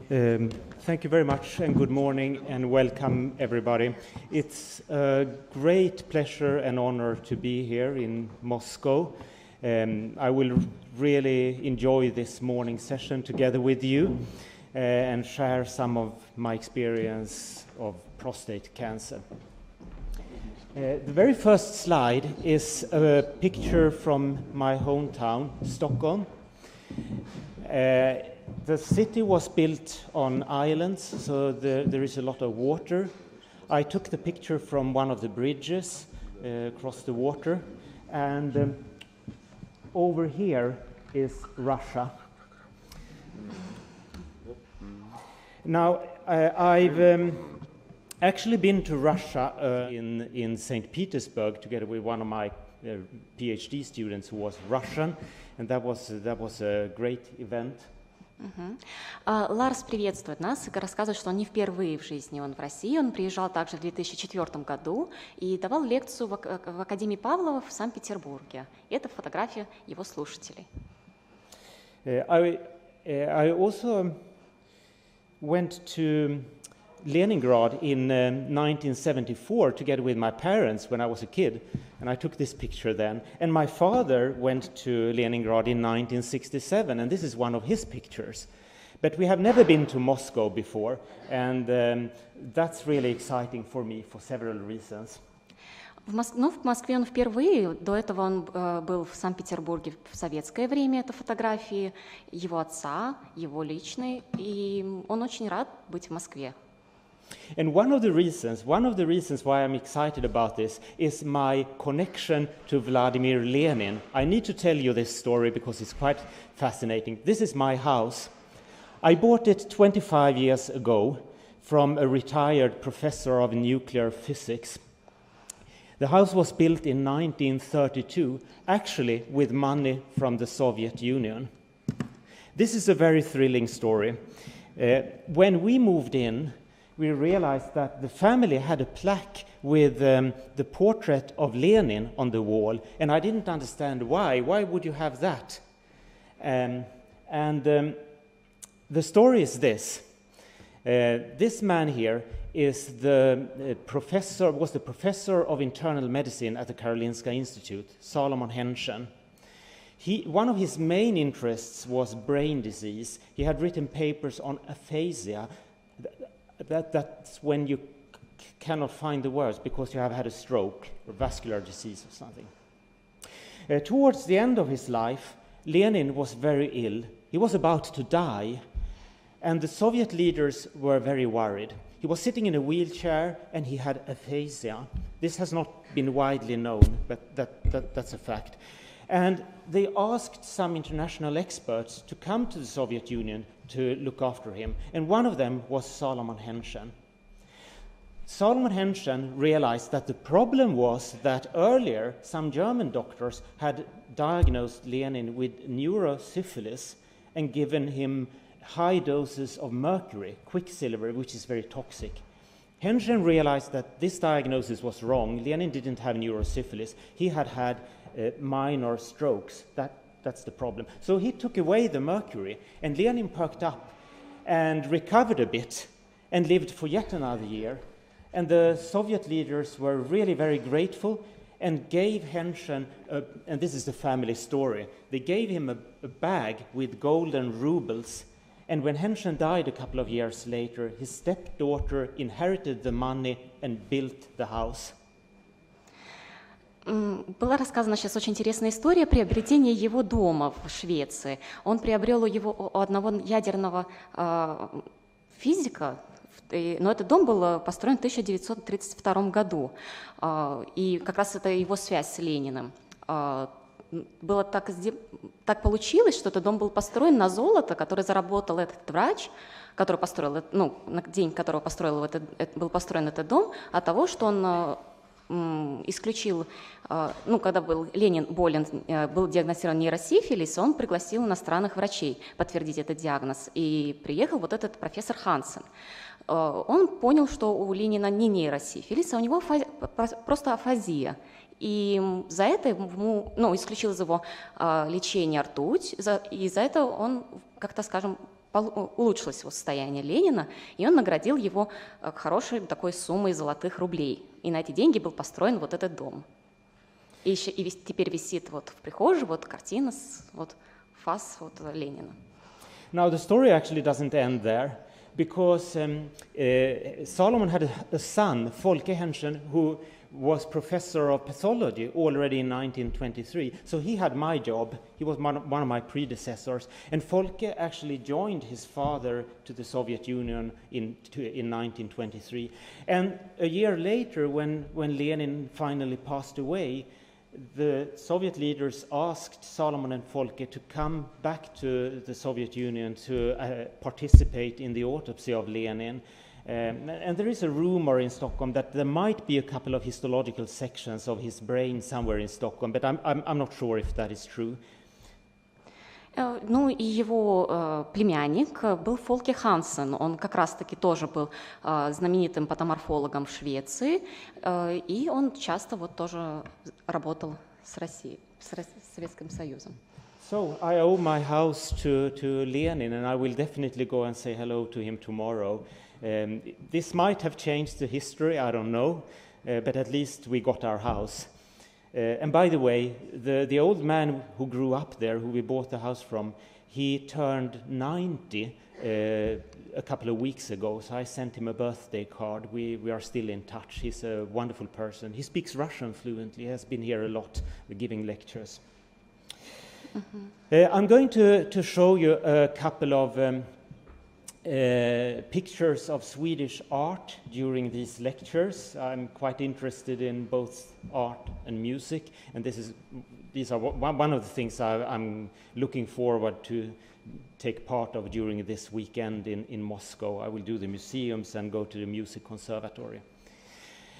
Thank you very much, and good morning, and welcome everybody. It's a great pleasure and honor to be here in Moscow. I will really enjoy this morning session together with you and share some of my experience of prostate cancer. The very first slide is a picture from my hometown, Stockholm. The city was built on islands, so there is a lot of water. I took the picture from one of the bridges across the water, and over here is Russia. Now, I've actually been to Russia in St. Petersburg together with one of my PhD students who was Russian, and that was a great event. Ларс приветствует нас и рассказывает, что он не впервые в жизни он в России. Он приезжал также в 2004 году и давал лекцию в Академии Павлова в Санкт-Петербурге. Это фотография его слушателей. I also went to Leningrad in 1974 together with my parents when I was a kid, and I took this picture then. And my father went to Leningrad in 1967, and this is one of his pictures. But we have never been to Moscow before, and that's really exciting for me for several reasons. В Москве он впервые, до этого он был в Санкт-Петербурге в советское время, это фотографии его отца, его личные, и он очень рад быть в Москве. And one of the reasons why I'm excited about this is my connection to Vladimir Lenin. I need to tell you this story because it's quite fascinating. This is my house. I bought it 25 years ago from a retired professor of nuclear physics. The house was built in 1932, actually with money from the Soviet Union. This is a very thrilling story. When we moved in, we realized that the family had a plaque with the portrait of Lenin on the wall, and I didn't understand why. Why would you have that? The story is this. This man here is was the professor of internal medicine at the Karolinska Institute, Salomon Henschen. One of his main interests was brain disease. He had written papers on aphasia. That's when you cannot find the words because you have had a stroke or vascular disease or something. Towards the end of his life, Lenin was very ill. He was about to die, and the Soviet leaders were very worried. He was sitting in a wheelchair, and he had aphasia. This has not been widely known, but that's a fact. And they asked some international experts to come to the Soviet Union to look after him, and one of them was Salomon Henschen. Salomon Henschen realized that the problem was that earlier some German doctors had diagnosed Lenin with neurosyphilis and given him high doses of mercury, quicksilver, which is very toxic. Henschen realized that this diagnosis was wrong. Lenin didn't have neurosyphilis. He had minor strokes. That's the problem. So he took away the mercury, and Lenin perked up and recovered a bit and lived for yet another year. And the Soviet leaders were really very grateful and gave Henschen, and this is the family story, they gave him a bag with golden rubles. And when Henschen died a couple of years later, his stepdaughter inherited the money and built the house. Была рассказана сейчас очень интересная история приобретения его дома в Швеции. Он приобрел его у одного ядерного физика, но этот дом был построен в 1932 году, и как раз это его связь с Лениным. Было так получилось, что этот дом был построен на золото, которое заработал этот врач, который построил, на день которого был построен этот дом, от того, что он исключил, когда был Ленин болен, был диагностирован нейросифилис, он пригласил иностранных врачей подтвердить этот диагноз, и приехал вот этот профессор Хансен. Он понял, что у Ленина не нейросифилис, а у него просто афазия. И за это ему, исключил из его лечения ртуть, и за это он, как-то, скажем, улучшилось его состояние Ленина, и он наградил его хорошей такой суммой золотых рублей. И на эти деньги был построен вот этот дом. И теперь висит вот в прихожей вот картина с вот фас вот Ленина. Now the story actually doesn't end there, because Solomon had a son, Folke Henschen, who was professor of pathology already in 1923. So he had my job. He was one of my predecessors. And Folke actually joined his father to the Soviet Union in 1923. And a year later, when Lenin finally passed away, the Soviet leaders asked Solomon and Folke to come back to the Soviet Union to participate in the autopsy of Lenin. And there is a rumor in Stockholm that there might be a couple of histological sections of his brain somewhere in Stockholm, but I'm not sure if that is true. Ну и его племянник был Фолке Хансен, он как раз-таки тоже был знаменитым патоморфологом в Швеции, и он часто вот тоже работал с Россией, с Советским Союзом. So I owe my house to Lenin, and I will definitely go and say hello to him tomorrow. This might have changed the history, I don't know, but at least we got our house. And by the way, the old man who grew up there, who we bought the house from, he turned 90 a couple of weeks ago, so I sent him a birthday card. We are still in touch. He's a wonderful person. He speaks Russian fluently. He has been here a lot giving lectures. I'm going to show you a couple of pictures of Swedish art during these lectures. I'm quite interested in both art and music, and these are one of the things I'm looking forward to take part of during this weekend in Moscow. I will do the museums and go to the music conservatory.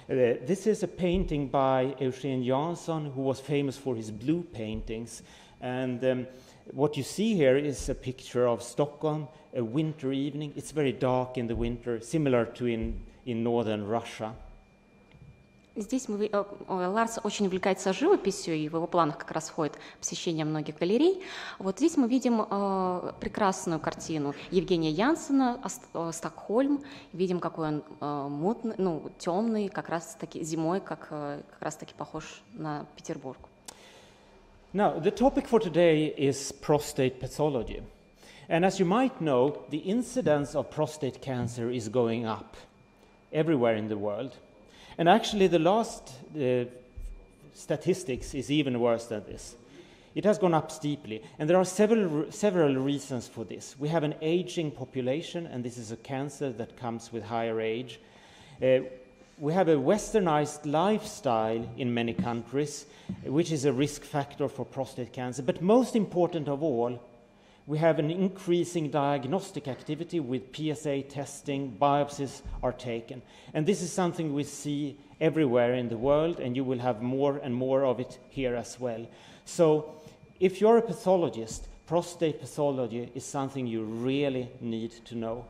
This is a painting by Eugen Jansson, who was famous for his blue paintings. And what you see here is a picture of Stockholm, a winter evening. It's very dark in the winter, similar to in northern Russia. Здесь Ларс очень увлекается живописью, и в его планах как раз входит посещение многих галерей. Вот здесь мы видим прекрасную картину Евгения Янсена «Стокгольм». Видим, какой он мутный, темный, как раз-таки зимой, как раз-таки похож на Петербург. Now, the topic for today is prostate pathology. And as you might know, the incidence of prostate cancer is going up everywhere in the world. And actually, the last statistics is even worse than this. It has gone up steeply, and there are several reasons for this. We have an aging population, and this is a cancer that comes with higher age. We have a westernized lifestyle in many countries, which is a risk factor for prostate cancer. But most important of all, we have an increasing diagnostic activity with PSA testing, biopsies are taken. And this is something we see everywhere in the world, and you will have more and more of it here as well. So if you're a pathologist, prostate pathology is something you really need to know.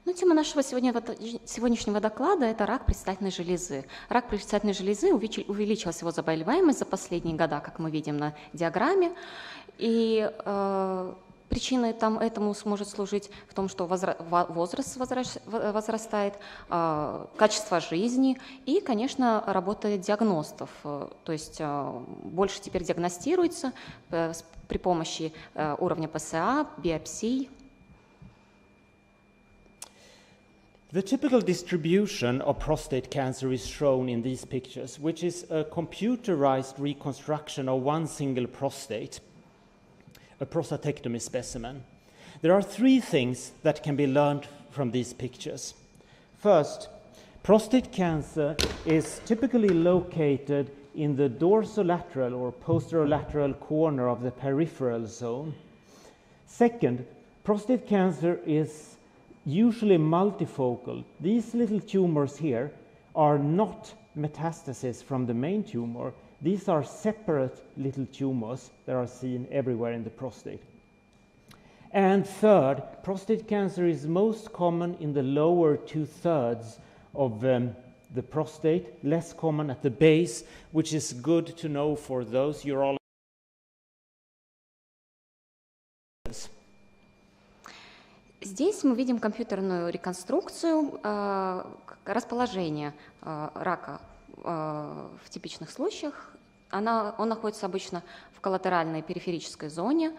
Ну, тема нашего сегодняшнего доклада – это рак предстательной железы. Рак предстательной железы увеличилась его заболеваемость за последние года, как мы видим на диаграмме. И причиной этому сможет служить в том, что возраст возрастает, качество жизни и, конечно, работа диагностов. То есть больше теперь диагностируется при помощи уровня ПСА, биопсий. The typical distribution of prostate cancer is shown in these pictures, which is a computerized reconstruction of one single prostate, a prostatectomy specimen. There are three things that can be learned from these pictures. First, prostate cancer is typically located in the dorsolateral or posterolateral corner of the peripheral zone. Second, prostate cancer is usually multifocal. These little tumors here are not metastases from the main tumor. These are separate little tumors that are seen everywhere in the prostate. And third, prostate cancer is most common in the lower 2/3 of the prostate, less common at the base, which is good to know for those urologists. Здесь мы видим компьютерную реконструкцию расположения рака в типичных случаях. Он находится обычно в коллатеральной периферической зоне.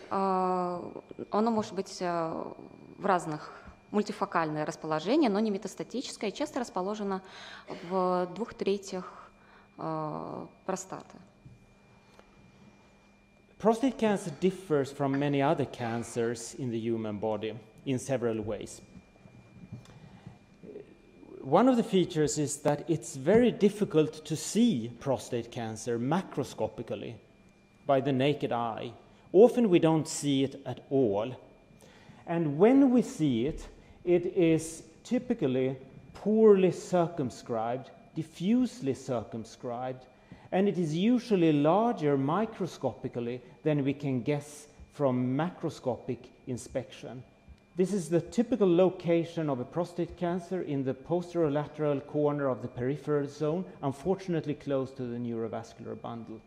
Оно может быть в разных мультифокальное расположение, но не метастатическое, и часто расположено в 2/3 простаты. Prostate cancer differs from many other cancers in the human body in several ways. One of the features is that it's very difficult to see prostate cancer macroscopically by the naked eye. Often we don't see it at all. And when we see it, it is typically poorly circumscribed, diffusely circumscribed, and it is usually larger microscopically than we can guess from macroscopic inspection. This is the typical location of a prostate cancer in the posterolateral corner of the peripheral zone, unfortunately close to the neurovascular bundle.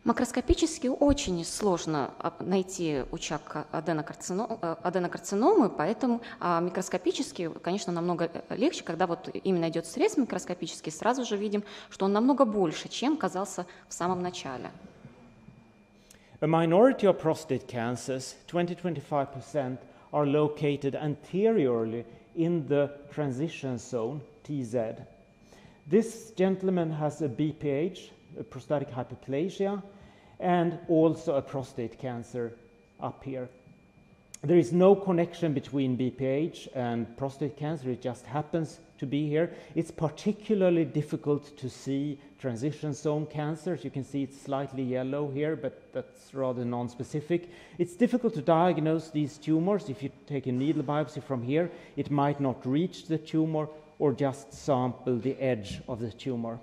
Макроскопически очень сложно найти участок аденокарциномы, поэтому микроскопически, конечно, намного легче, когда вот именно идет срез микроскопический, сразу же видим, что он намного больше, чем казался в самом начале. A minority of prostate cancers, 20-25%, are located anteriorly in the transition zone, TZ. This gentleman has a BPH, a prostatic hyperplasia, and also a prostate cancer up here. There is no connection between BPH and prostate cancer, it just happens to be here. It's particularly difficult to see transition zone cancers. You can see it's slightly yellow here, but that's rather non-specific. It's difficult to diagnose these tumors. If you take a needle biopsy from here, it might not reach the tumor or just sample the edge of the tumor.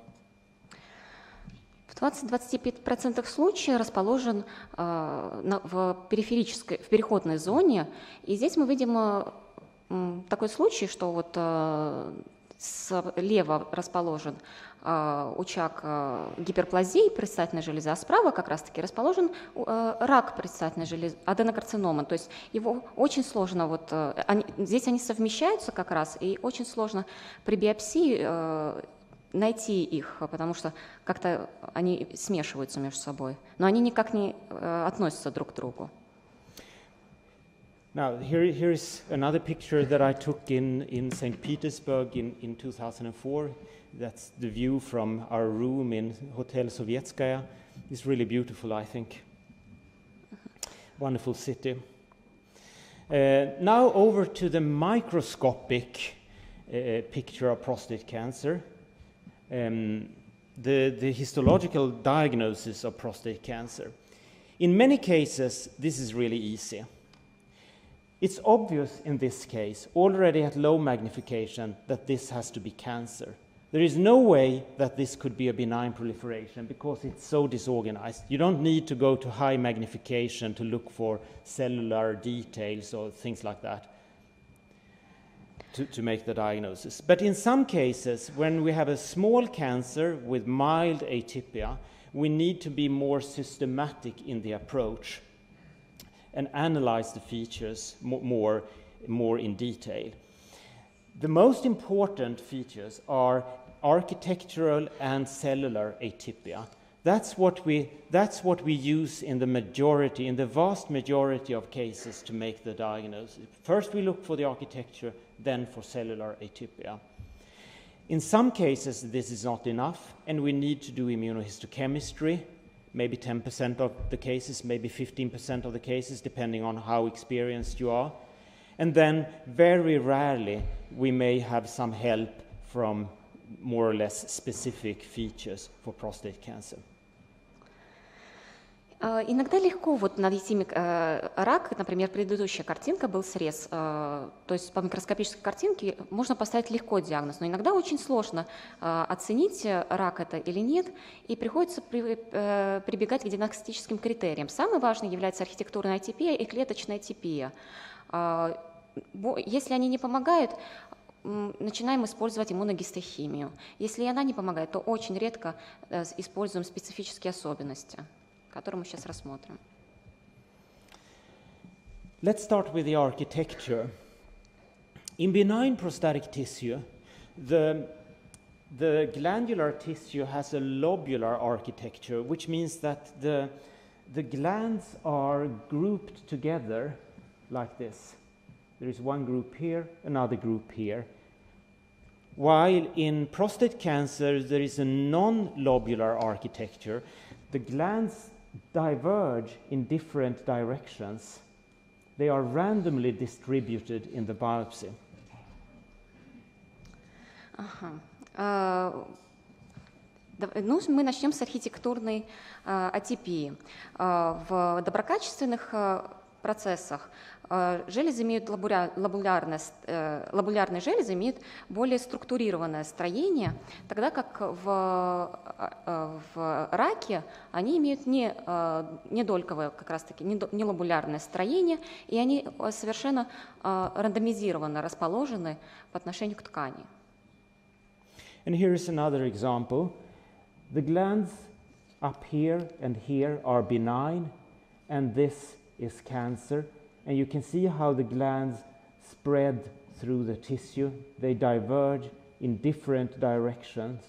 В 20-25% случаев расположен в переходной зоне, и здесь мы видим такой случай, что вот слева расположен участок гиперплазии предстательной железы, а справа как раз-таки расположен рак предстательной железы, аденокарцинома. То есть его очень сложно, здесь они совмещаются как раз, и очень сложно при биопсии найти их, потому что как-то они смешиваются между собой, но они никак не относятся друг к другу. Now, here is another picture that I took in St. Petersburg in 2004. That's the view from our room in Hotel Sovietskaya. It's really beautiful, I think. Wonderful city. Now over to the microscopic picture of prostate cancer. The histological diagnosis of prostate cancer. In many cases, this is really easy. It's obvious in this case, already at low magnification, that this has to be cancer. There is no way that this could be a benign proliferation because it's so disorganized. You don't need to go to high magnification to look for cellular details or things like that to make the diagnosis. But in some cases, when we have a small cancer with mild atypia, we need to be more systematic in the approach and analyze the features more in detail. The most important features are architectural and cellular atypia. That's what we use in the vast majority of cases to make the diagnosis. First we look for the architecture, then for cellular atypia. In some cases this is not enough, and we need to do immunohistochemistry, maybe 10% of the cases, maybe 15% of the cases, depending on how experienced you are. And then very rarely we may have some help from more or less specific features for prostate cancer. Иногда легко найти рак, например, предыдущая картинка был срез, то есть по микроскопической картинке можно поставить легко диагноз, но иногда очень сложно оценить, рак это или нет, и приходится прибегать к диагностическим критериям. Самый важный является архитектурная атипия и клеточная атипия. Если они не помогают, начинаем использовать иммуногистохимию. Если она не помогает, то очень редко используем специфические особенности, которые мы сейчас рассмотрим. Let's start with the architecture. In benign prostatic tissue, the glandular tissue has a lobular architecture, which means that the glands are grouped together like this. There is one group here, another group here. While in prostate cancer, there is a non-lobular architecture. The glands diverge in different directions. They are randomly distributed in the biopsy. Ну, мы начнем с архитектурной атипии. В доброкачественных процессах железы имеют лобулярные железы имеют более структурированное строение, тогда как в раке они имеют не дольковое, как раз-таки не лобулярное строение, и они совершенно рандомизированно расположены по отношению к ткани. And here is another example. The glands up here and here are benign, and this is cancer. And you can see how the glands spread through the tissue. They diverge in different directions.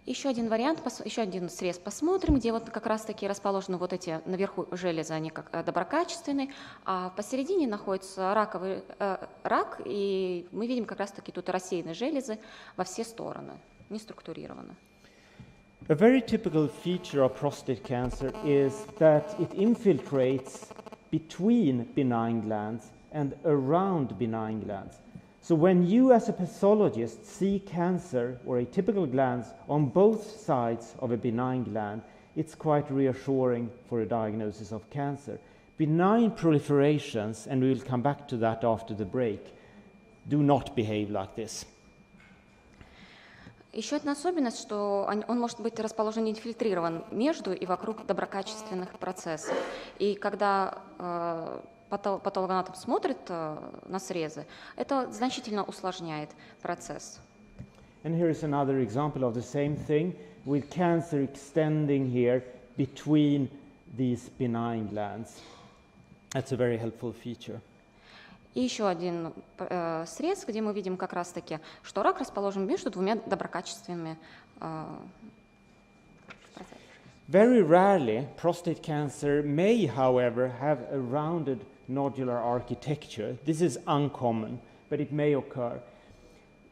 Еще один вариант, еще один срез посмотрим, где вот как раз-таки расположены вот эти наверху железы, они как доброкачественные, а посередине находится раковый рак, и мы видим как раз-таки тут рассеянные железы во все стороны, не структурированы. A very typical feature of prostate cancer is that it infiltrates between benign glands and around benign glands. So when you as a pathologist see cancer or atypical glands on both sides of a benign gland, it's quite reassuring for a diagnosis of cancer. Benign proliferations, and we will come back to that after the break, do not behave like this. Еще одна особенность, что он может быть расположен инфильтрирован между и вокруг доброкачественных процессов. И когда патологоанатом смотрит на срезы, это значительно усложняет процесс. And here is another example of the same thing, with cancer extending here between these benign glands. That's a very helpful feature. И еще один срез, где мы видим как раз-таки, что рак расположен между двумя доброкачественными процессами. Very rarely, prostate cancer may, however, have a rounded nodular architecture. This is uncommon, but it may occur.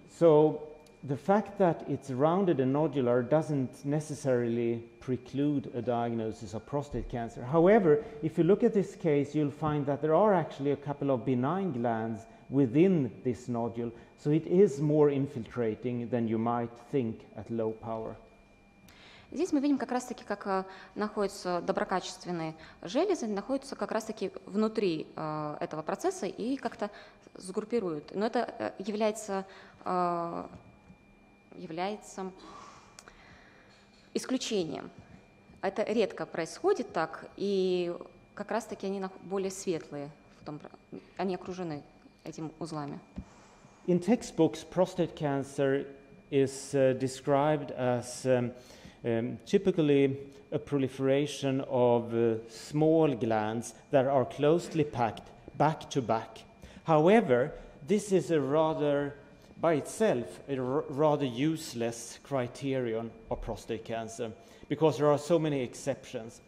So the fact that it's rounded and nodular doesn't necessarily preclude a diagnosis of prostate cancer. However, if you look at this case, you'll find that there are actually a couple of benign glands within this nodule, so it is more infiltrating than you might think at low power. Здесь мы видим как раз-таки, как находятся доброкачественные железы, находятся как раз-таки внутри этого процесса и как-то сгруппируют. Но это является исключением. Это редко происходит так, и как раз-таки они более светлые, они окружены этими узлами. In textbooks, prostate cancer is described as typically a proliferation of small glands that are closely packed back to back. However, this is by itself a rather useless criterion of prostate cancer because there are so many exceptions.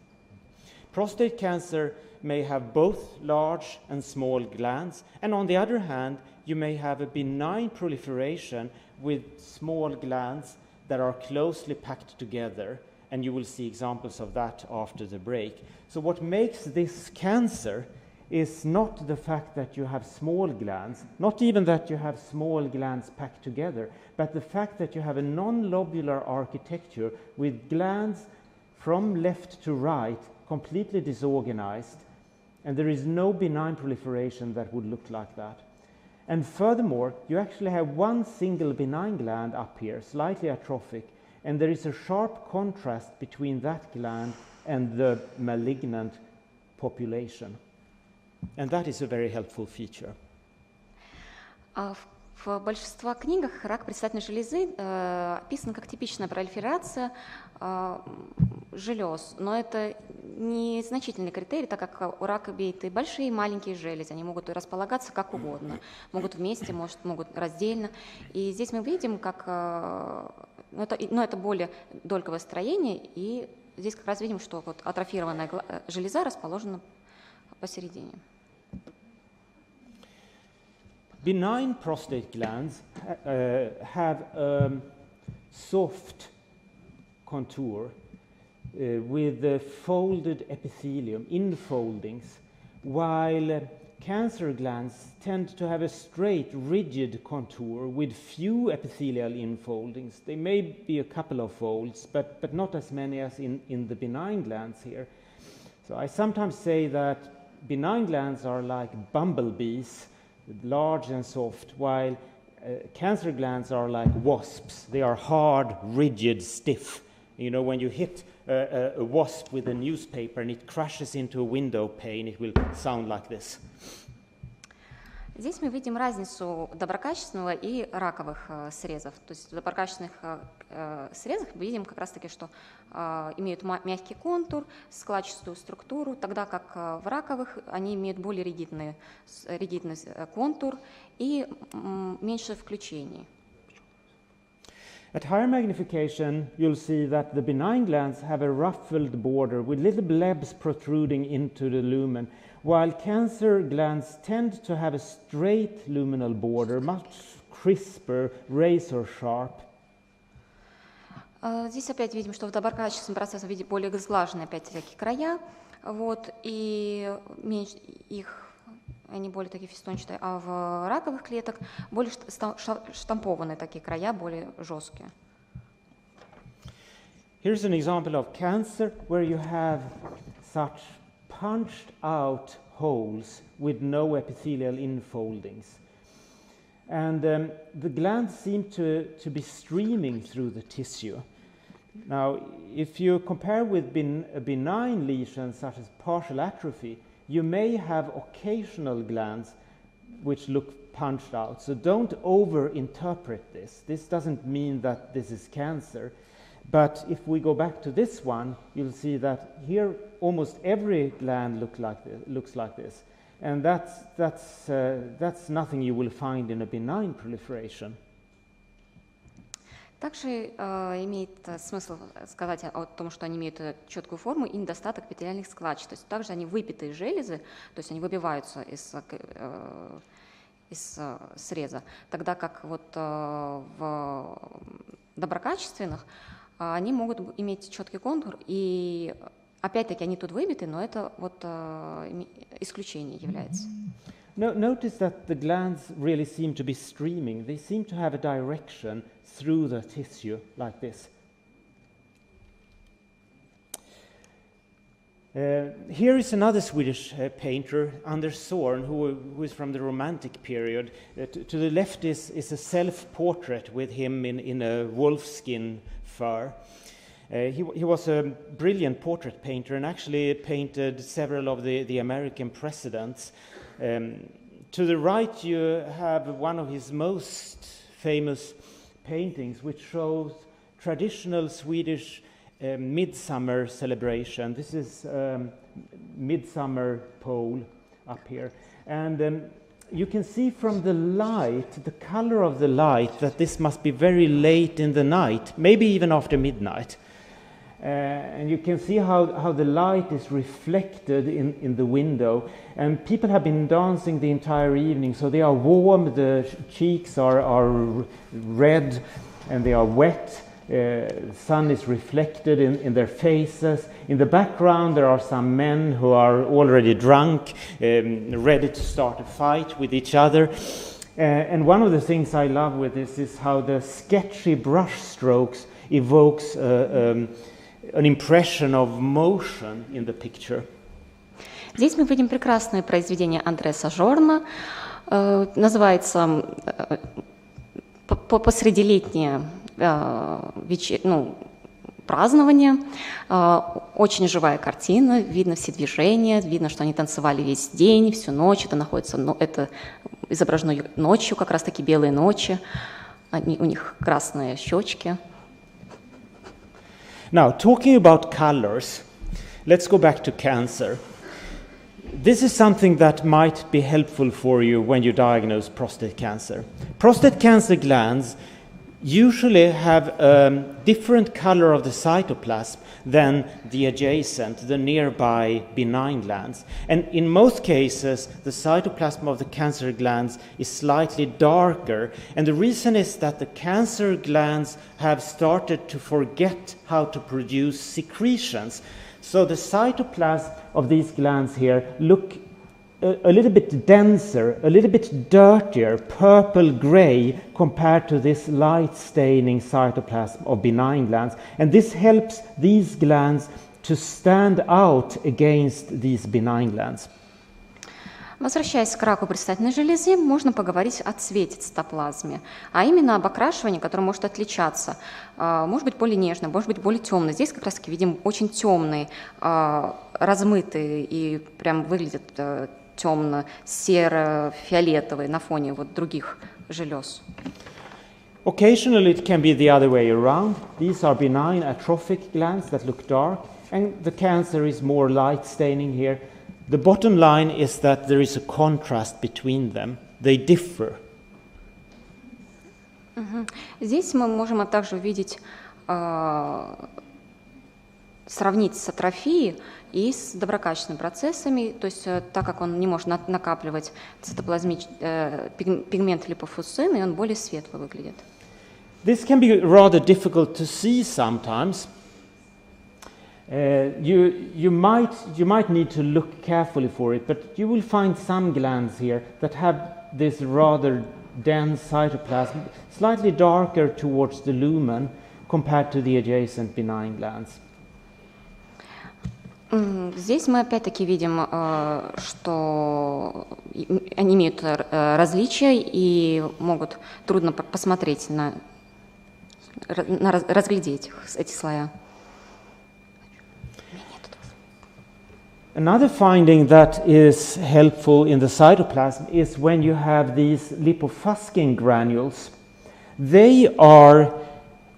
Prostate cancer may have both large and small glands, and on the other hand, you may have a benign proliferation with small glands that are closely packed together, and you will see examples of that after the break. So what makes this cancer is not the fact that you have small glands, not even that you have small glands packed together, but the fact that you have a non-lobular architecture with glands from left to right completely disorganized, and there is no benign proliferation that would look like that. And furthermore, you actually have one single benign gland up here, slightly atrophic, and there is a sharp contrast between that gland and the malignant population. And that is a very helpful feature. В В большинстве книгах рак предстательной железы описан как типичная пролиферация желез, но это не значительный критерий, так как у рака имеют и большие, и маленькие железы, они могут располагаться как угодно, могут вместе, могут раздельно. И здесь мы видим, как, это более дольковое строение, и здесь как раз видим, что вот атрофированная железа расположена посередине. Benign prostate glands have a soft contour with folded epithelium, infoldings, while cancer glands tend to have a straight, rigid contour with few epithelial infoldings. There may be a couple of folds, but not as many as in the benign glands here. So I sometimes say that benign glands are like bumblebees, large and soft, while cancer glands are like wasps. They are hard, rigid, stiff. You know, when you hit a wasp with a newspaper and it crashes into a window pane, it will sound like this. Здесь мы видим разницу доброкачественного и раковых срезов. То есть в доброкачественных срезах мы видим как раз-таки, что имеют мягкий контур, складчатую структуру, тогда как в раковых они имеют более ригидный контур и меньше включений. At higher magnification, you'll see that the benign glands have a ruffled border with little blebs protruding into the lumen, while cancer glands tend to have a straight luminal border, much crisper, razor sharp. Здесь опять видим, что в доброкачественном процессе видим более сглаженные опять такие края, вот, и меньше их, они более такие фестончатые, а в раковых клеток более штампованные такие края, более жесткие. Here's an example of cancer where you have such punched out holes with no epithelial infoldings. And the glands seem to be streaming through the tissue. Now, if you compare with a benign lesion such as partial atrophy, you may have occasional glands which look punched out. So don't over-interpret this. This doesn't mean that this is cancer. But if we go back to this one, you'll see that here almost every gland looks like this. And that's nothing you will find in a benign proliferation. Также имеет смысл сказать о том, что они имеют четкую форму и недостаток эпителиальных складок. То есть также они выпитые железы, то есть они выбиваются из среза, тогда как вот в доброкачественных они могут иметь четкий контур, и опять-таки они тут выбиты, но это вот исключение является. Notice that the glands really seem to be streaming. They seem to have a direction through the tissue like this. Here is another Swedish painter, Anders Zorn, who is from the Romantic period. To the left is a self-portrait with him in a wolfskin fur. He was a brilliant portrait painter and actually painted several of the American presidents. To the right you have one of his most famous paintings, which shows traditional Swedish midsummer celebration. This is midsummer pole up here. And you can see from the light, the color of the light, that this must be very late in the night, maybe even after midnight. And you can see how the light is reflected in the window. And people have been dancing the entire evening, so they are warm, the cheeks are red, and they are wet. Sun is reflected in their faces. In the background there are some men who are already drunk, ready to start a fight with each other. And one of the things I love with this is how the sketchy brush strokes evokes an impression of motion in the picture. Здесь мы видим прекрасное произведение Андреса Жорна, называется «Посредилетнее празднование». Очень живая картина, видно все движения, видно, что они танцевали весь день, всю ночь, это находится, это изображено ночью, как раз-таки белые ночи, у них красные щечки. Now, talking about colors, let's go back to cancer. This is something that might be helpful for you when you diagnose prostate cancer. Prostate cancer glands usually have a different color of the cytoplasm than the adjacent, the nearby benign glands. And in most cases, the cytoplasm of the cancer glands is slightly darker. And the reason is that the cancer glands have started to forget how to produce secretions. So the cytoplasm of these glands here look a little bit denser, a little bit dirtier, purple-gray compared to this light-staining cytoplasm of benign glands. And this helps these glands to stand out against these benign glands. Возвращаясь к раку предстательной железы, можно поговорить о цвете цитоплазмы, а именно об окрашивании, которое может отличаться. Может быть более нежное, может быть более темное. Здесь как раз-таки видим очень темные, размытые и прям выглядят темно-серо-фиолетовые на фоне вот других желез. Occasionally it can be the other way around. These are benign atrophic glands that look dark, and the cancer is more light staining here. The bottom line is that there is a contrast between them. They differ. Здесь мы можем также увидеть, сравнить с атрофией и с доброкачественными процессами, то есть так как он не может накапливать пигмент липофусцин, и он более светло выглядит. This can be rather difficult to see sometimes. You might need to look carefully for it, but you will find some glands here that have this rather dense cytoplasm, slightly darker towards the lumen compared to the adjacent benign glands. Здесь мы опять-таки видим, что они имеют различия и могут трудно посмотреть разглядеть эти слоя. Another finding that is helpful in the cytoplasm is when you have these lipofuscin granules. They are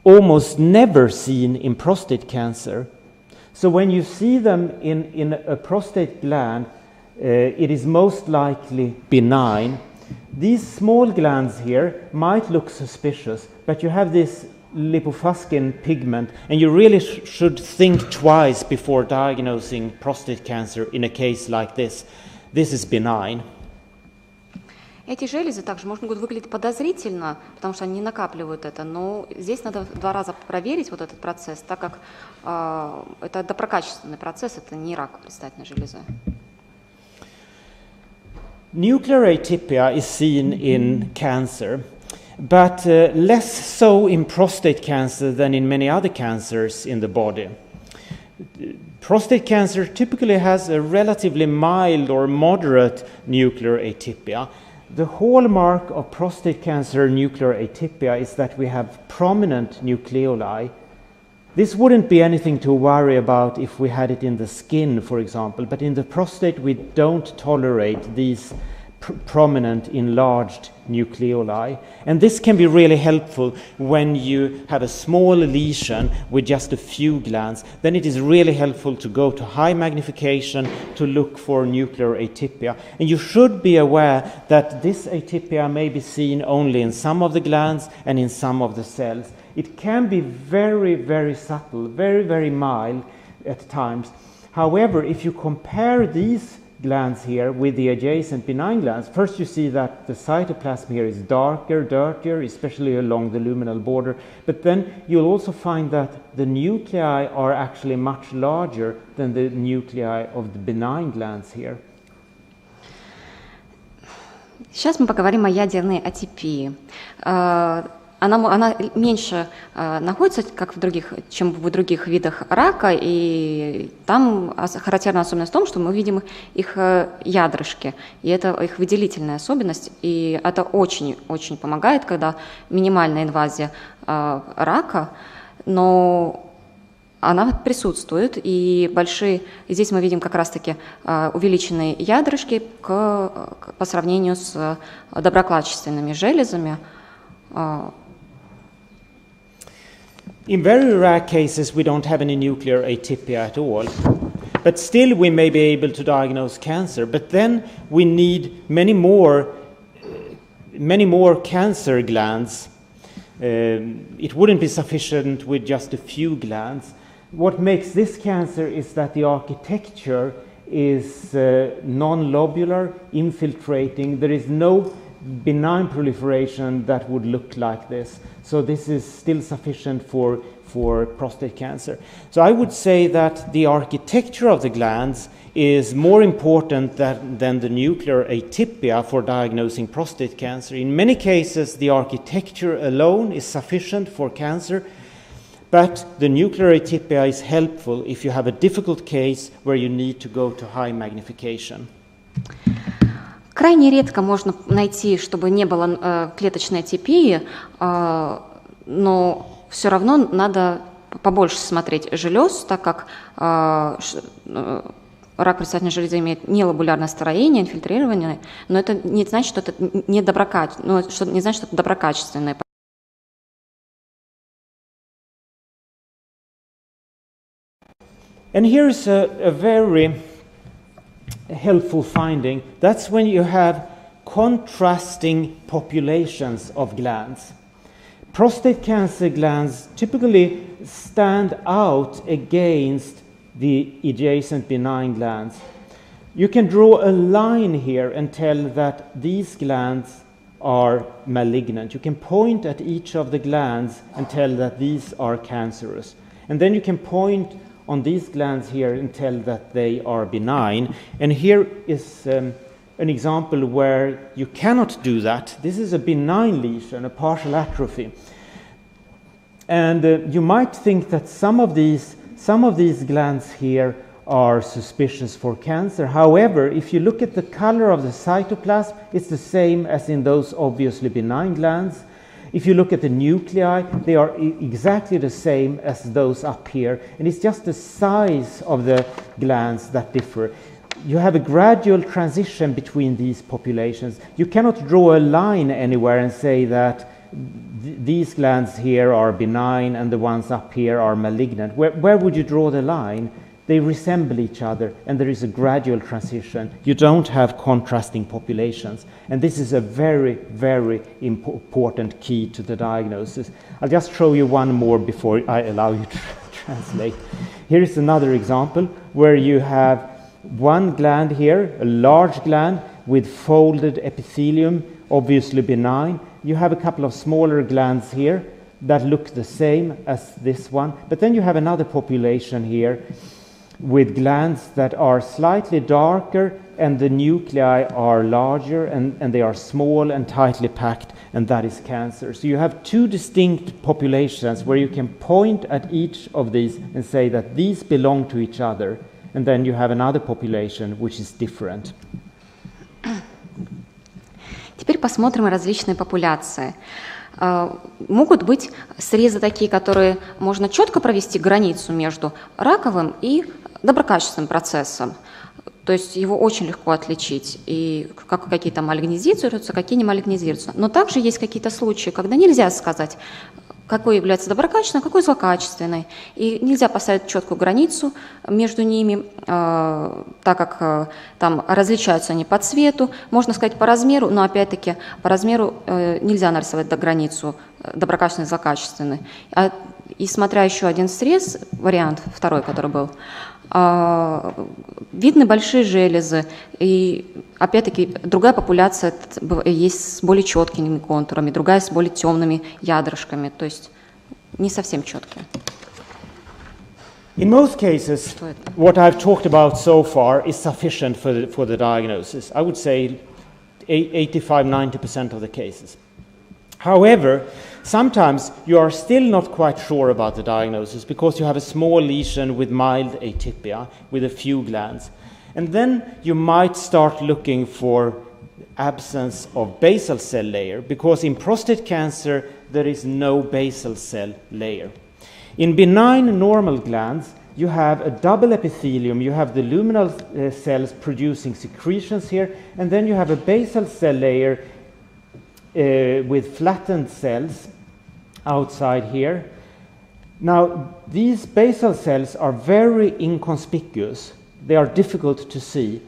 almost never seen in prostate cancer. So when you see them in a prostate gland, it is most likely benign. These small glands here might look suspicious, but you have this lipofuscin pigment, and you really should think twice before diagnosing prostate cancer in a case like this. This is benign. Эти железы также могут выглядеть подозрительно, потому что они накапливают это, но здесь надо 2 раза проверить вот этот процесс, так как это доброкачественный процесс, это не рак предстательной железы. Nuclear atypia is seen in cancer, but less so in prostate cancer than in many other cancers in the body. Prostate cancer typically has a relatively mild or moderate nuclear atypia. The hallmark of prostate cancer nuclear atypia is that we have prominent nucleoli. This wouldn't be anything to worry about if we had it in the skin, for example, but in the prostate we don't tolerate these prominent enlarged nucleoli. And this can be really helpful when you have a small lesion with just a few glands. Then it is really helpful to go to high magnification to look for nuclear atypia. And you should be aware that this atypia may be seen only in some of the glands and in some of the cells. It can be very, very subtle, very, very mild at times. However, if you compare these glands here with the adjacent benign glands, first you see that the cytoplasm here is darker, dirtier, especially along the luminal border, but then you'll also find that the nuclei are actually much larger than the nuclei of the benign glands here. Сейчас мы поговорим о ядерной атипии. Она меньше находится, чем в других видах рака, и там характерная особенность в том, что мы видим их ядрышки, и это их выделительная особенность, и это очень-очень помогает, когда минимальная инвазия рака, но она присутствует, и здесь мы видим как раз-таки увеличенные ядрышки по сравнению с доброкачественными железами. In very rare cases, we don't have any nuclear atypia at all. But still, we may be able to diagnose cancer. But then we need many more cancer glands. It wouldn't be sufficient with just a few glands. What makes this cancer is that the architecture is non-lobular, infiltrating. There is no benign proliferation that would look like this. So this is still sufficient for prostate cancer. So I would say that the architecture of the glands is more important than the nuclear atypia for diagnosing prostate cancer. In many cases, the architecture alone is sufficient for cancer, but the nuclear atypia is helpful if you have a difficult case where you need to go to high magnification. Крайне редко можно найти, чтобы не было клеточной атипии, но все равно надо побольше смотреть желез, так как рак предстательной железы имеет нелобулярное строение, инфильтрированное, но это не значит, что это не значит, что это доброкачественное. And here is a very helpful finding. That's when you have contrasting populations of glands. Prostate cancer glands typically stand out against the adjacent benign glands. You can draw a line here and tell that these glands are malignant. You can point at each of the glands and tell that these are cancerous. And then you can point on these glands here and tell that they are benign. And here is an example where you cannot do that. This is a benign lesion, a partial atrophy. And you might think that some of these glands here are suspicious for cancer. However, if you look at the color of the cytoplasm, it's the same as in those obviously benign glands. If you look at the nuclei, they are exactly the same as those up here, and it's just the size of the glands that differ. You have a gradual transition between these populations. You cannot draw a line anywhere and say that these glands here are benign and the ones up here are malignant. Where would you draw the line? They resemble each other, and there is a gradual transition. You don't have contrasting populations. And this is a very, very important key to the diagnosis. I'll just show you one more before I allow you to translate. Here is another example where you have one gland here, a large gland with folded epithelium, obviously benign. You have a couple of smaller glands here that look the same as this one. But then you have another population here with glands that are slightly darker, and the nuclei are larger, and they are small and tightly packed, and that is cancer. So you have two distinct populations where you can point at each of these and say that these belong to each other, and then you have another population which is different. Теперь посмотрим различные популяции. Могут быть срезы такие, которые можно четко провести границу между раковым и доброкачественным процессом. То есть его очень легко отличить, и какие там малигнизируются, какие не малигнизируются. Но также есть какие-то случаи, когда нельзя сказать, какой является доброкачественной, какой злокачественной. И нельзя поставить четкую границу между ними, так как там различаются они по цвету, можно сказать по размеру, но опять-таки по размеру нельзя нарисовать границу доброкачественной и злокачественной. И смотря еще один срез, вариант второй, который был, видны большие железы, и опять-таки другая популяция есть с более четкими контурами, другая с более темными ядрышками, то есть не совсем четкие. In most cases, what I've talked about so far is sufficient for the diagnosis. I would say 85-90% of the cases. However, sometimes you are still not quite sure about the diagnosis because you have a small lesion with mild atypia with a few glands. And then you might start looking for absence of basal cell layer, because in prostate cancer there is no basal cell layer. In benign normal glands, you have a double epithelium. You have the luminal cells producing secretions here, and then you have a basal cell layer with flattened cells outside here. Now, these basal cells are very inconspicuous. They are difficult to see.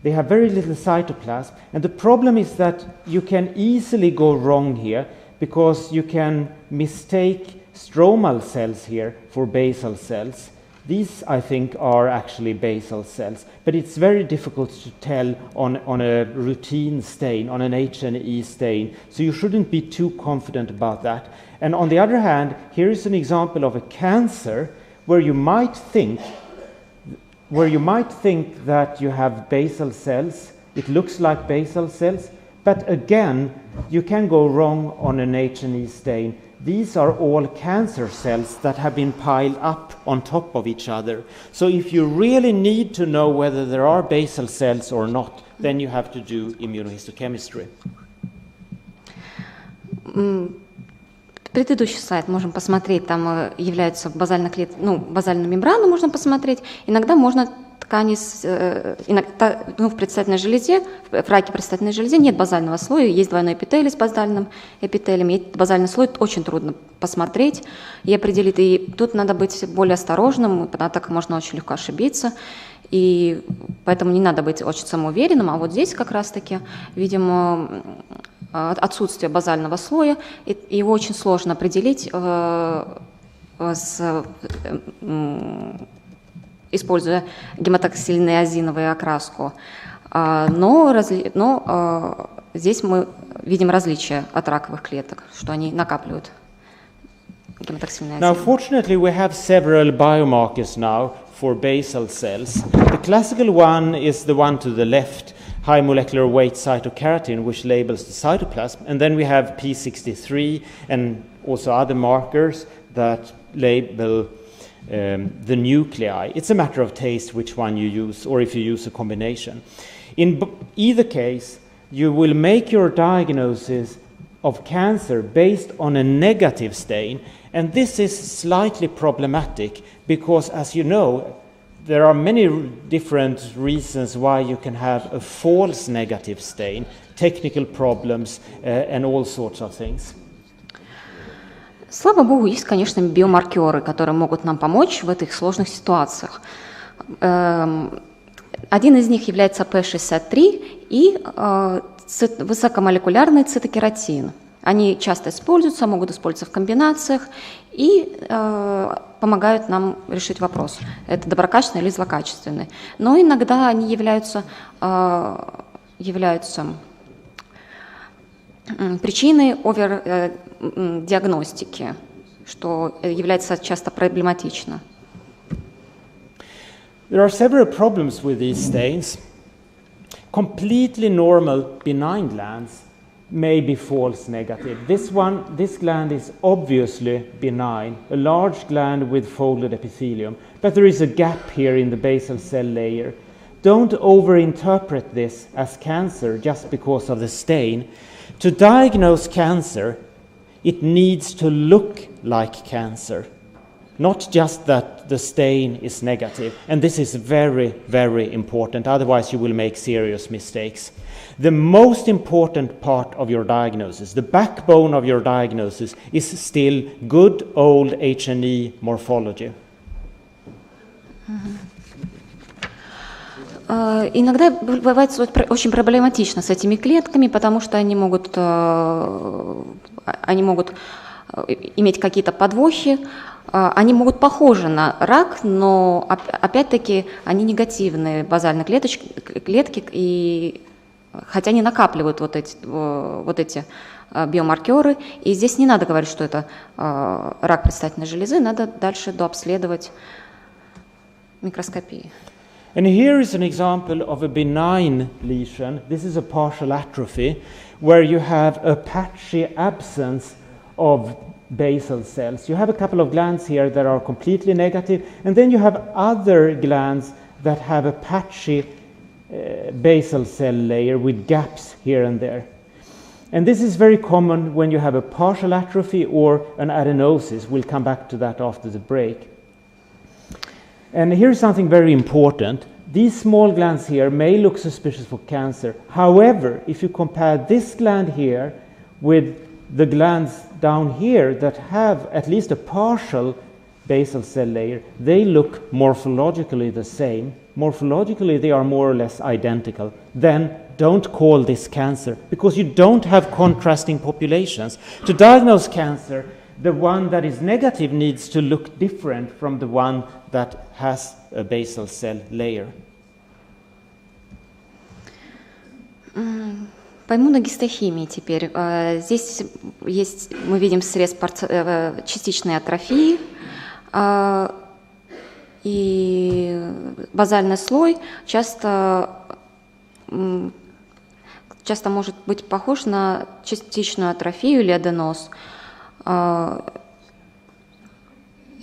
They have very little cytoplasm, and the problem is that you can easily go wrong here because you can mistake stromal cells here for basal cells. These, I think, are actually basal cells, but it's very difficult to tell on a routine stain, on an H&E stain, so you shouldn't be too confident about that. And on the other hand, here is an example of a cancer where you might think that you have basal cells. It looks like basal cells, but again, you can go wrong on an H&E stain. These are all cancer cells that have been piled up on top of each other. So if you really need to know whether there are basal cells or not, then you have to do immunohistochemistry. Предыдущий слайд можем посмотреть, там являются базальную мембрану можно посмотреть. Иногда можно ткани, в предстательной железе, в раке предстательной железе нет базального слоя, есть двойной эпителий с базальным эпителием, и базальный слой очень трудно посмотреть и определить, и тут надо быть более осторожным, так как можно очень легко ошибиться, и поэтому не надо быть очень самоуверенным, а вот здесь как раз-таки, видимо, отсутствие базального слоя, и его очень сложно определить используя гематоксильно-азиновую окраску. Но здесь мы видим различия от раковых клеток, что они накапливают гематоксильные азины. Now, fortunately, we have several biomarkers now for basal cells. The classical one is the one to the left, high molecular weight cytokeratin, which labels the cytoplasm. And then we have P63 and also other markers that label the nuclei. It's a matter of taste which one you use, or if you use a combination. In either case, you will make your diagnosis of cancer based on a negative stain, and this is slightly problematic because, as you know, there are many different reasons why you can have a false negative stain, technical problems, and all sorts of things. Слава богу, есть, конечно, биомаркеры, которые могут нам помочь в этих сложных ситуациях. Один из них является P63 и высокомолекулярный цитокератин. Они часто используются, могут использоваться в комбинациях и помогают нам решить вопрос, это доброкачественный или злокачественный. Но иногда они являются причиной овердиагностики, что является часто проблематично. There are several problems with these stains. Completely normal benign glands may be false negative. This gland is obviously benign, a large gland with folded epithelium, but there is a gap here in the basal cell layer. Don't overinterpret this as cancer just because of the stain. To diagnose cancer, it needs to look like cancer, not just that the stain is negative. And this is very, very important, otherwise you will make serious mistakes. The most important part of your diagnosis, the backbone of your diagnosis, is still good old H&E morphology. Иногда бывает очень проблематично с этими клетками, потому что они могут иметь какие-то подвохи, они могут похожи на рак, но опять-таки они негативные базальные клетки, и хотя они накапливают вот эти биомаркеры, и здесь не надо говорить, что это рак предстательной железы, надо дальше дообследовать микроскопией. And here is an example of a benign lesion. This is a partial atrophy, where you have a patchy absence of basal cells. You have a couple of glands here that are completely negative, and then you have other glands that have a patchy basal cell layer with gaps here and there. And this is very common when you have a partial atrophy or an adenosis. We'll come back to that after the break. And here's something very important. These small glands here may look suspicious for cancer. However, if you compare this gland here with the glands down here that have at least a partial basal cell layer, they look morphologically the same. Morphologically, they are more or less identical. Then don't call this cancer, because you don't have contrasting populations. To diagnose cancer, the one that is negative needs to look different from the one that has a basal cell layer. Пойму на гистохимии теперь. Здесь есть, мы видим срез частичной атрофии, и базальный слой часто может быть похож на частичную атрофию или аденоз.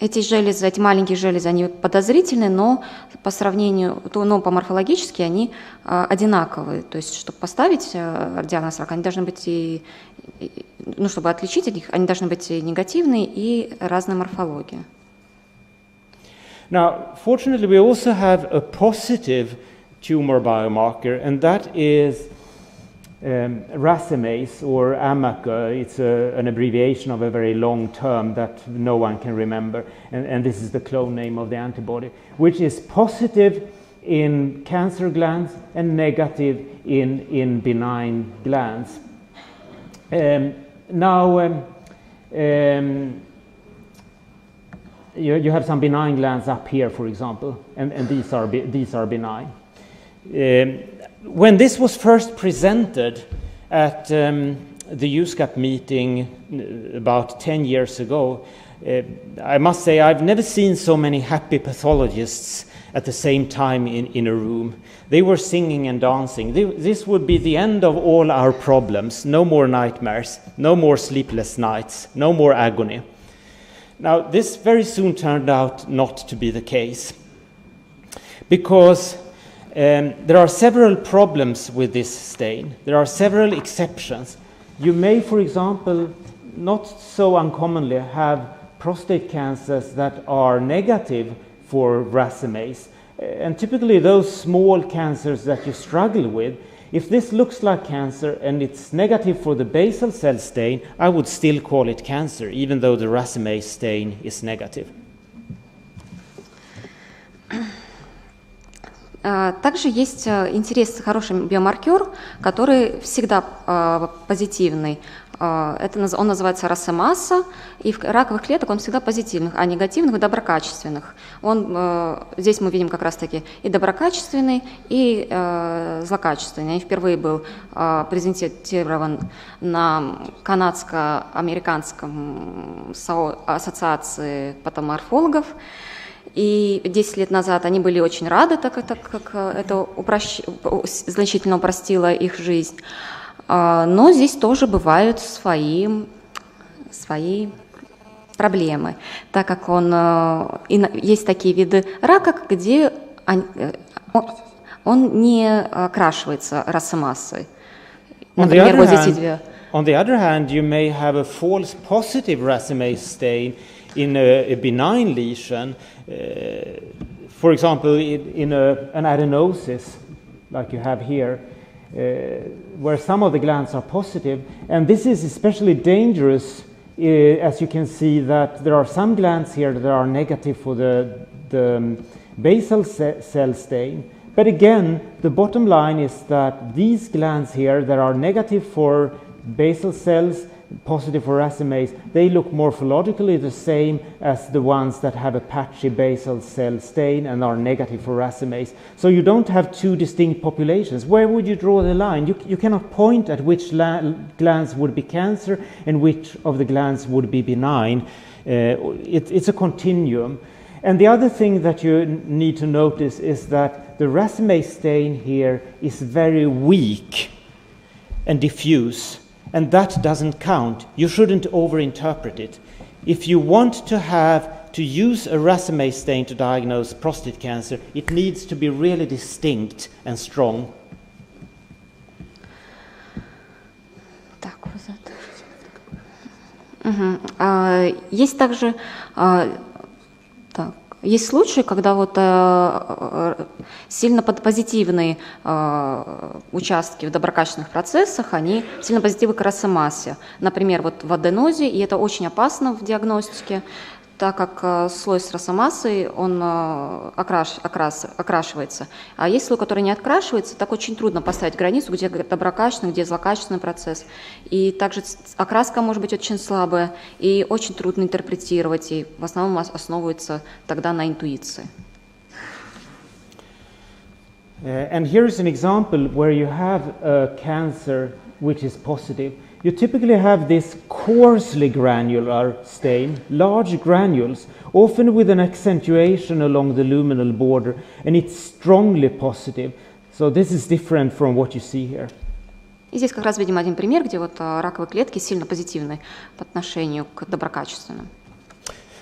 Эти железы, эти маленькие железы, они подозрительны, но по сравнению, по морфологически они одинаковые. То есть, чтобы поставить диагноз рака, они должны быть чтобы отличить их, они должны быть и негативные, и разной морфологии. Now, fortunately, we also have a positive tumor biomarker, and that is racemase or AMACA. It's an abbreviation of a very long term that no one can remember, and this is the clone name of the antibody, which is positive in cancer glands and negative in benign glands. You have some benign glands up here, for example, and these are benign. When this was first presented at the USCAP meeting about 10 years ago, I must say I've never seen so many happy pathologists at the same time in a room. They were singing and dancing. This would be the end of all our problems. No more nightmares, no more sleepless nights, no more agony. Now, this very soon turned out not to be the case, because there are several problems with this stain. There are several exceptions. You may, for example, not so uncommonly have prostate cancers that are negative for racemase. And typically those small cancers that you struggle with, if this looks like cancer and it's negative for the basal cell stain, I would still call it cancer, even though the racemase stain is negative. Также есть интересный, хороший биомаркер, который всегда позитивный. Он называется рацемаса, и в раковых клеток он всегда позитивных, а негативных – доброкачественных. Здесь мы видим как раз-таки и доброкачественный, и злокачественный. Он впервые был презентирован на канадско-американском ассоциации патоморфологов. И 10 лет назад они были очень рады, так как это значительно упростило их жизнь. Но здесь тоже бывают свои проблемы, так как есть такие виды рака, где он не окрашивается рацемасой. Например, вот здесь видео. On the other hand, you may have a false positive racemase stain in a benign lesion, for example, in an adenosis, like you have here, where some of the glands are positive. And this is especially dangerous, as you can see that there are some glands here that are negative for the basal cell stain. But again, the bottom line is that these glands here that are negative for basal cells, positive for racemase, they look morphologically the same as the ones that have a patchy basal cell stain and are negative for racemase. So you don't have two distinct populations. Where would you draw the line? You cannot point at which glands would be cancer and which of the glands would be benign. It's a continuum. And the other thing that you need to notice is that the racemase stain here is very weak and diffuse. And that doesn't count. You shouldn't overinterpret it. If you want to use a racemase stain to diagnose prostate cancer, it needs to be really distinct and strong. Так, Есть также есть случаи, когда вот сильно позитивные участки в доброкачественных процессах, они сильно позитивны к росомассе. Например, вот в аденозе, и это очень опасно в диагностике, так как слой с росомассой, он окрашивается. А есть слой, который не окрашивается, так очень трудно поставить границу, где доброкачественный, где злокачественный процесс. И также окраска может быть очень слабая, и очень трудно интерпретировать, и в основном основывается тогда на интуиции. And here is an example where you have a cancer which is positive. You typically have this coarsely granular stain, large granules, often with an accentuation along the luminal border, and it's strongly positive. So this is different from what you see here. И здесь как раз видим один пример, где вот раковые клетки сильно позитивны по отношению к доброкачественным.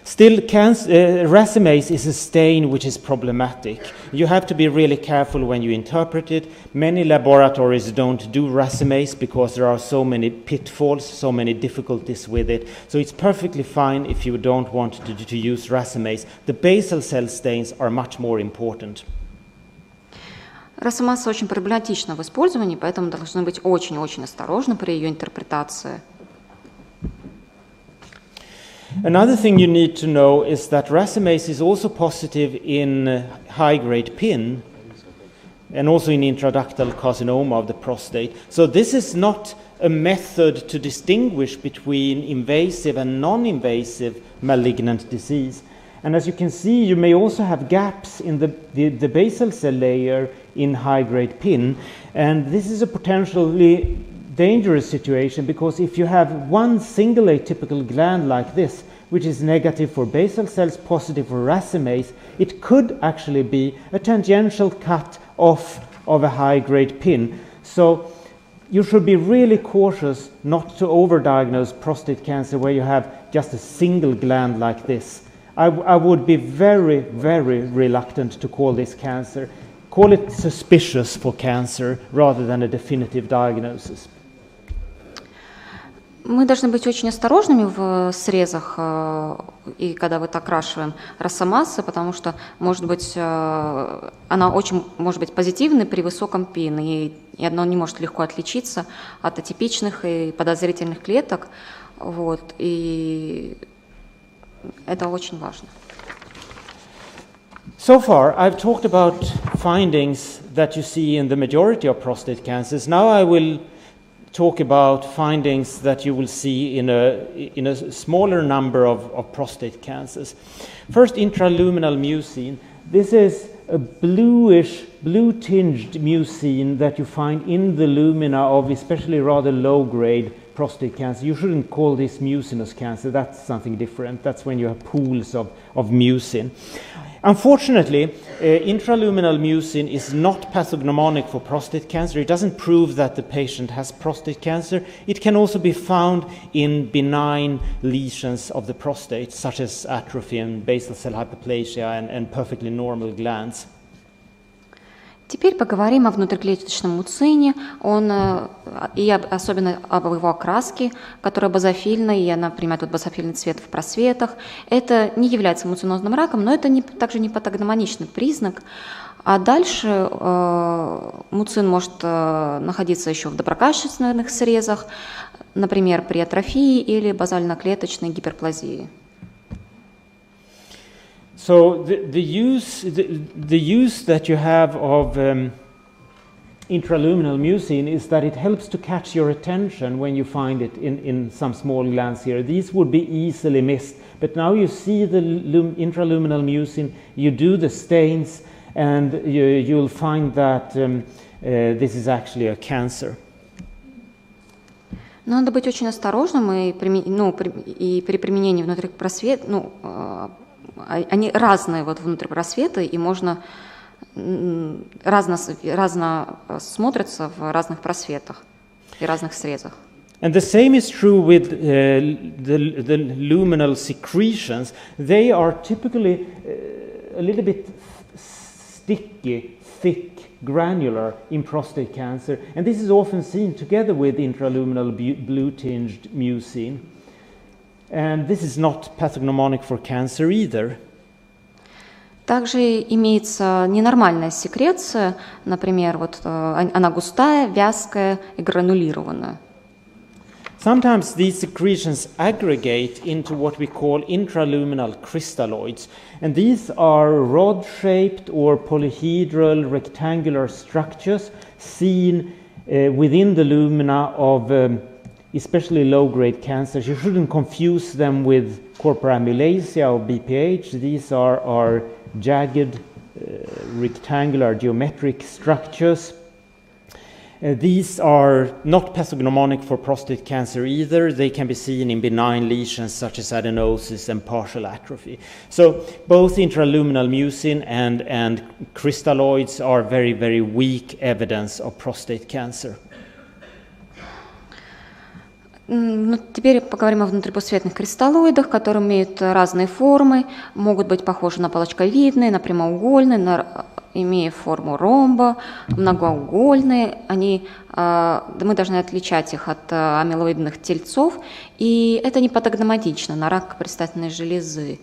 Still, racemase is a stain which is problematic. You have to be really careful when you interpret it. Many laboratories don't do racemase because there are so many pitfalls, so many difficulties with it. So it's perfectly fine if you don't want to use racemase. The basal cell stains are much more important. Росомасса очень проблематична в использовании, поэтому должны быть очень-очень осторожны при ее интерпретации. Another thing you need to know is that racemase is also positive in high-grade PIN and also in intraductal carcinoma of the prostate. So this is not a method to distinguish between invasive and non-invasive malignant disease. And as you can see, you may also have gaps in the basal cell layer in high-grade PIN. And this is a potentially dangerous situation because if you have one single atypical gland like this, which is negative for basal cells, positive for racemase, it could actually be a tangential cut off of a high-grade PIN. So you should be really cautious not to overdiagnose prostate cancer where you have just a single gland like this. I would be very, very reluctant to call this cancer. Call it suspicious for cancer rather than a definitive diagnosis. Мы должны быть очень осторожными в срезах и когда вот окрашиваем росомассы, потому что, может быть, она очень может быть позитивной при высоком ПИН, и оно не может легко отличиться от атипичных и подозрительных клеток, вот, и это очень важно. So far, I've talked about findings that you see in the majority of prostate cancers. Now I will talk about findings that you will see in a smaller number of prostate cancers. First, intraluminal mucin. This is a bluish, blue-tinged mucin that you find in the lumina of especially rather low-grade prostate cancer. You shouldn't call this mucinous cancer. That's something different. That's when you have pools of mucin. Unfortunately, intraluminal mucin is not pathognomonic for prostate cancer. It doesn't prove that the patient has prostate cancer. It can also be found in benign lesions of the prostate, such as atrophy and basal cell hyperplasia and perfectly normal glands. Теперь поговорим о внутриклеточном муцине, и особенно об его окраске, которая базофильна, и она принимает вот базофильный цвет в просветах. Это не является муцинозным раком, но это также не патогномоничный признак. А дальше муцин может находиться еще в доброкачественных срезах, например, при атрофии или базально-клеточной гиперплазии. So the use that you have of intraluminal mucin is that it helps to catch your attention when you find it in some small glands here. These would be easily missed, but now you see the intraluminal mucin, you do the stains, and you'll find that this is actually a cancer. Но надо быть очень осторожным и при применении внутрипросвета, они разные вот внутрипросветы, и можно разно смотрятся в разных просветах и разных срезах. And the same is true with the luminal secretions. They are typically a little bit sticky, thick, granular in prostate cancer, and this is often seen together with intraluminal blue-tinged mucin. And this is not pathognomonic for cancer either. Также имеется ненормальная секреция, например, вот она густая, вязкая и гранулированная. Sometimes these secretions aggregate into what we call intraluminal crystalloids, and these are rod-shaped or polyhedral rectangular structures seen within the lumina of especially low-grade cancers. You shouldn't confuse them with corpora amulaceae or BPH. These are jagged, rectangular, geometric structures. These are not pathognomonic for prostate cancer either. They can be seen in benign lesions such as adenosis and partial atrophy. So both intraluminal mucin and crystalloids are very, very weak evidence of prostate cancer. Ну, теперь поговорим о внутрипосветных кристаллоидах, которые имеют разные формы, могут быть похожи на палочковидные, на прямоугольные, имея форму ромба, многоугольные. Мы должны отличать их от амилоидных тельцов, и это не патогноматично на рак предстательной железы.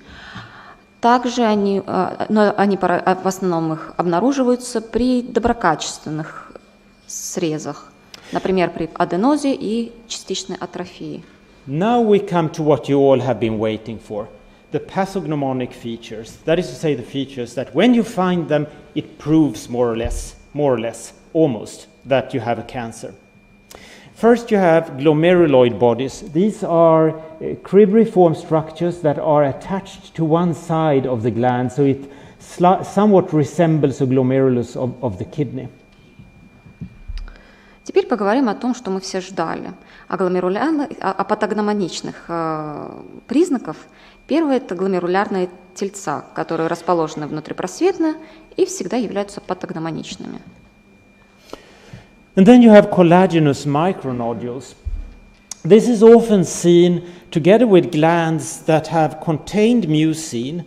Также они в основном их обнаруживаются при доброкачественных срезах. Например, при аденозе и частичной атрофии. Now we come to what you all have been waiting for, the pathognomonic features. That is to say, the features that when you find them, it proves more or less, almost, that you have a cancer. First, you have glomeruloid bodies. These are cribriform structures that are attached to one side of the gland, so it somewhat resembles a glomerulus of the kidney. Теперь поговорим о том, что мы все ждали, о патогномоничных признаках. Первое – это гломерулярные тельца, которые расположены внутрипросветно и всегда являются патогномоничными. And then you have collagenous micronodules. This is often seen together with glands that have contained mucin,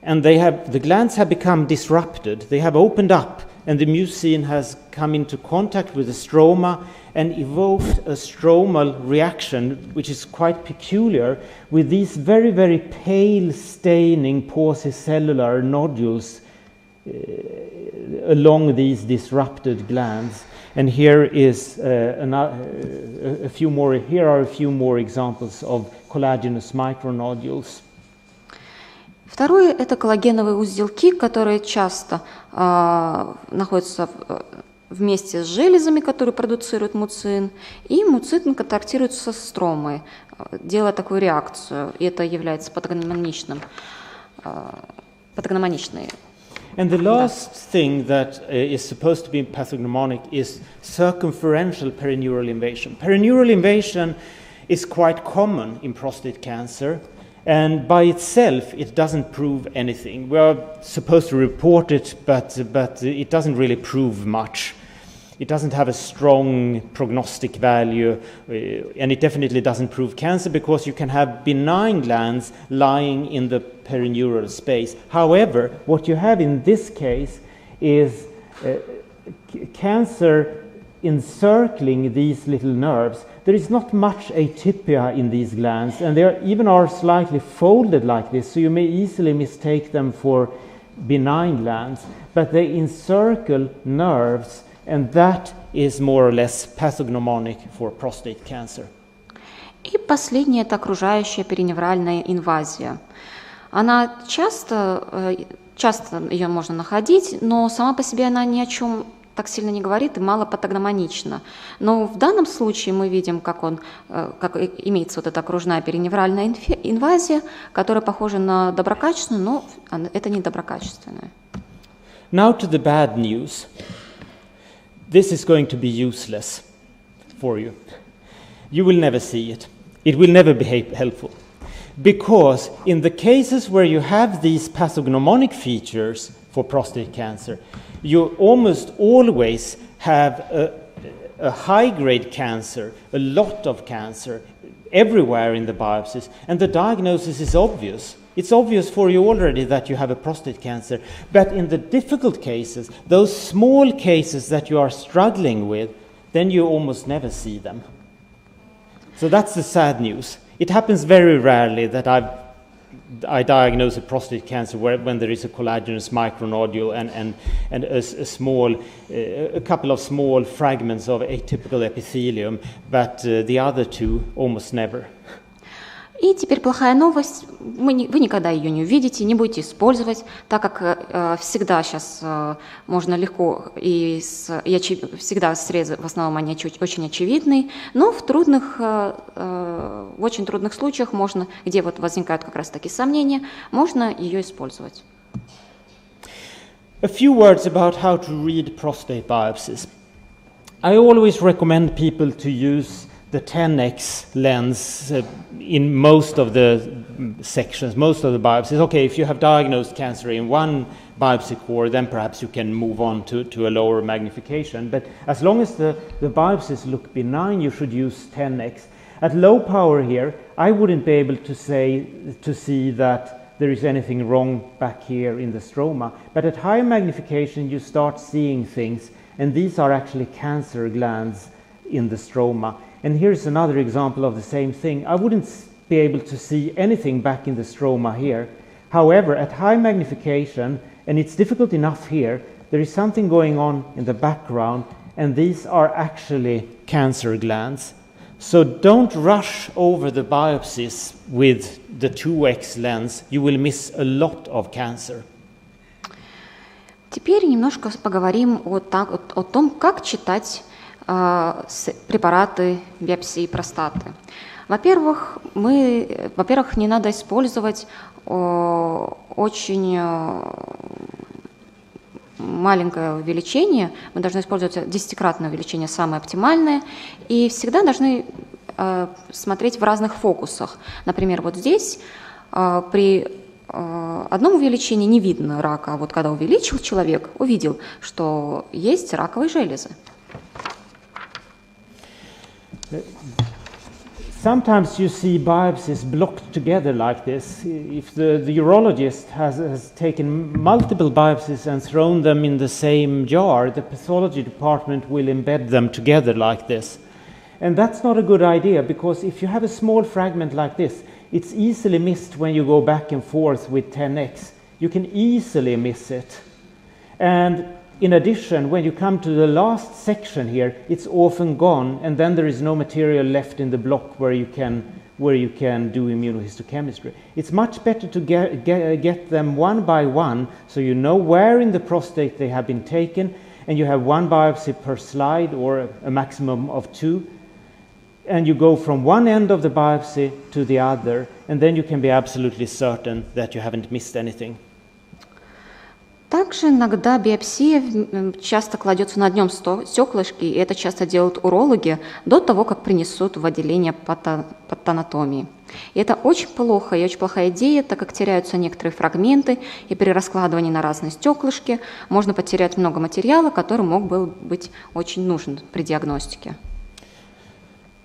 and the glands have become disrupted. They have opened up, and the mucin has come into contact with the stroma and evoked a stromal reaction, which is quite peculiar, with these very, very pale staining paucicellular nodules along these disrupted glands. And here are a few more examples of collagenous micronodules. Второе – это коллагеновые узелки, которые часто находятся вместе с железами, которые продуцируют муцин, и муцин контактирует со стромой, делая такую реакцию, и это является патогномоничной. And the last thing that is supposed to be pathognomonic is circumferential perineural invasion. Perineural invasion is quite common in prostate cancer, and by itself it doesn't prove anything. We are supposed to report it, but it doesn't really prove much. It doesn't have a strong prognostic value, and it definitely doesn't prove cancer because you can have benign glands lying in the perineural space. However, what you have in this case is cancer encircling these little nerves. There is not much atypia in these glands, and they even are slightly folded like this, so you may easily mistake them for benign glands, but they encircle nerves, and that is more or less pathognomonic for prostate cancer. И последнее – это окружающая периневральная инвазия. Она часто ее можно находить, но сама по себе она ни о чем так сильно не говорит и мало патогномонична. Но в данном случае мы видим, как имеется вот эта окружная периневральная инвазия, которая похожа на доброкачественную, но это не доброкачественная. Now to the bad news. This is going to be useless for you. You will never see it. It will never be helpful. Because in the cases where you have these pathognomonic features for prostate cancer, you almost always have a high-grade cancer, a lot of cancer, everywhere in the biopsies, and the diagnosis is obvious. it's obvious for you already that you have a prostate cancer. But in the difficult cases, those small cases that you are struggling with, then you almost never see them. So that's the sad news. It happens very rarely that I diagnose a prostate cancer when there is a collagenous micronodule and a couple of small fragments of atypical epithelium, but the other two almost never. И теперь плохая новость, вы никогда ее не увидите, не будете использовать, так как всегда сейчас можно легко, всегда срезы, в основном они очень очевидны, но в очень трудных случаях можно, где вот возникают как раз такие сомнения, можно ее использовать. A few words about how to read prostate biopsies. I always recommend people to use the 10x lens in most of the sections, most of the biopsies. Okay, if you have diagnosed cancer in one biopsy core, then perhaps you can move on to a lower magnification. But as long as the biopsies look benign, you should use 10x. At low power here, I wouldn't be able to see that there is anything wrong back here in the stroma. But at high magnification, you start seeing things, and these are actually cancer glands in the stroma. And here's another example of the same thing. I wouldn't be able to see anything back in the stroma here. However, at high magnification, and it's difficult enough here, there is something going on in the background, and these are actually cancer glands. So don't rush over the biopsies with the 2x lens. You will miss a lot of cancer. Теперь немножко поговорим о том, как читать препараты биопсии простаты. Во-первых, не надо использовать очень маленькое увеличение, мы должны использовать 10-кратное увеличение, самое оптимальное, и всегда должны смотреть в разных фокусах. Например, вот здесь при одном увеличении не видно рака, а вот когда увеличил человек, увидел, что есть раковые железы. Sometimes you see biopsies blocked together like this. If the urologist has taken multiple biopsies and thrown them in the same jar, the pathology department will embed them together like this. And that's not a good idea, because if you have a small fragment like this, it's easily missed when you go back and forth with 10x. You can easily miss it. And in addition, when you come to the last section here, it's often gone, and then there is no material left in the block where you can do immunohistochemistry. It's much better to get them one by one, so you know where in the prostate they have been taken, and you have one biopsy per slide, or a maximum of 2, and you go from one end of the biopsy to the other, and then you can be absolutely certain that you haven't missed anything. Также иногда биопсия часто кладется на днем стеклышки, и это часто делают урологи до того, как принесут в отделение патанатомии. И это очень плохо, и очень плохая идея, так как теряются некоторые фрагменты, и при раскладывании на разные стеклышки можно потерять много материала, который мог бы быть очень нужен при диагностике.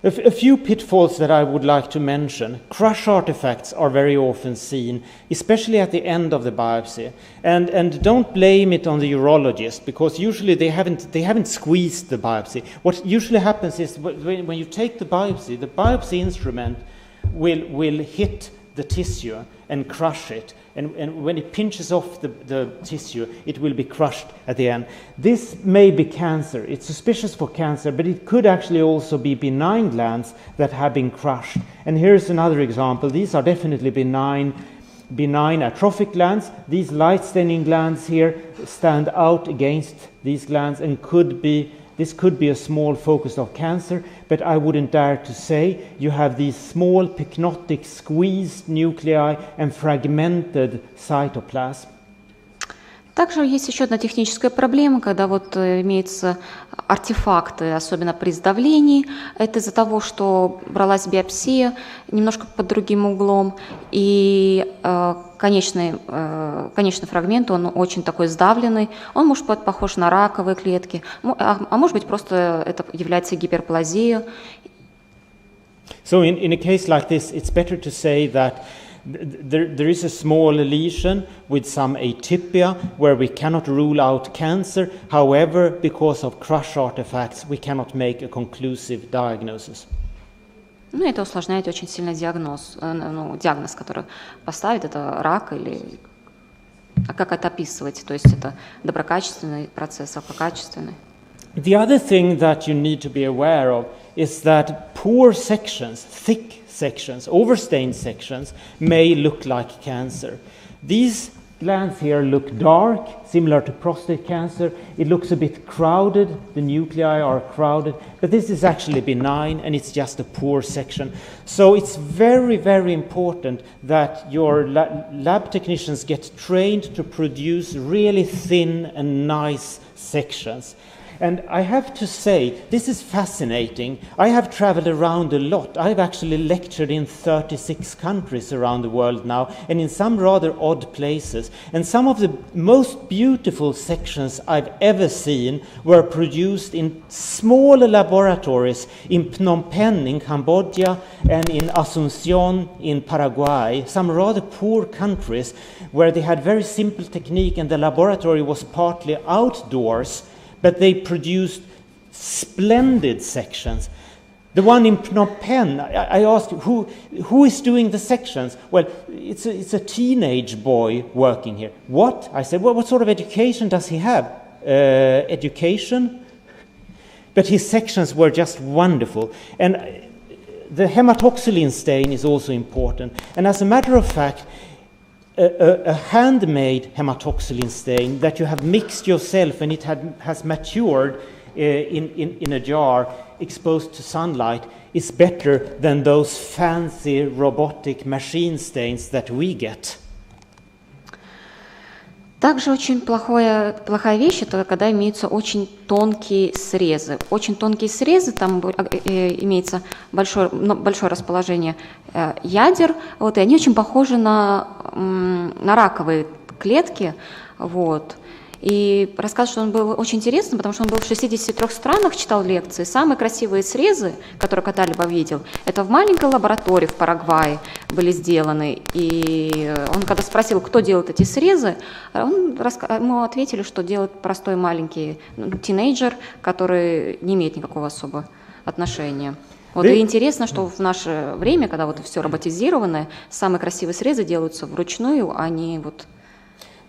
A few pitfalls that I would like to mention. Crush artifacts are very often seen, especially at the end of the biopsy. And don't blame it on the urologist, because usually they haven't squeezed the biopsy. What usually happens is when you take the biopsy instrument will hit the tissue and crush it. And when it pinches off the tissue, it will be crushed at the end. This may be cancer. It's suspicious for cancer, but it could actually also be benign glands that have been crushed. And here's another example. These are definitely benign atrophic glands. These light-staining glands here stand out against these glands and this could be a small focus of cancer, but I wouldn't dare to say. You have these small pycnotic squeezed nuclei and fragmented cytoplasm. Также есть еще одна техническая проблема, когда вот имеются артефакты, особенно при сдавлении. Это из-за того, что бралась биопсия немножко под другим углом, и конечный фрагмент, он очень такой сдавленный, он может быть похож на раковые клетки, а может быть просто это является гиперплазией. So in a case like this, it's better to say that There is a small lesion with some atypia where we cannot rule out cancer. However, because of crush artifacts, we cannot make a conclusive diagnosis. Ну, это усложняет очень сильно диагноз, который поставит, это рак или... А как это описывать? То есть это доброкачественный процесс, алкокачественный? The other thing that you need to be aware of is that poor sections, thick sections, overstained sections may look like cancer. These glands here look dark, similar to prostate cancer. It looks a bit crowded, the nuclei are crowded, but this is actually benign and it's just a poor section. So it's very, very important that your lab technicians get trained to produce really thin and nice sections. And I have to say, this is fascinating. I have traveled around a lot. I've actually lectured in 36 countries around the world now, and in some rather odd places. And some of the most beautiful sections I've ever seen were produced in small laboratories in Phnom Penh in Cambodia and in Asunción in Paraguay, some rather poor countries where they had very simple technique and the laboratory was partly outdoors, but they produced splendid sections. The one in Phnom Penh, I asked who is doing the sections? Well, it's a teenage boy working here. What? I said, well, what sort of education does he have? Education? But his sections were just wonderful. And the hematoxylin stain is also important. And as a matter of fact, a handmade hematoxylin stain that you have mixed yourself and it has matured in a jar exposed to sunlight is better than those fancy robotic machine stains that we get. Также очень плохая вещь, это когда имеются очень тонкие срезы. Очень тонкие срезы, там имеется большое расположение ядер, вот, и они очень похожи на раковые клетки. Вот. И рассказ, что он был очень интересным, потому что он был в 63 странах, читал лекции. Самые красивые срезы, которые когда-либо видел, это в маленькой лаборатории в Парагвае были сделаны. И он когда спросил, кто делает эти срезы, ему ответили, что делает простой маленький тинейджер, который не имеет никакого особого отношения. Вот, и интересно, что в наше время, когда вот все роботизированное, самые красивые срезы делаются вручную, а не вот...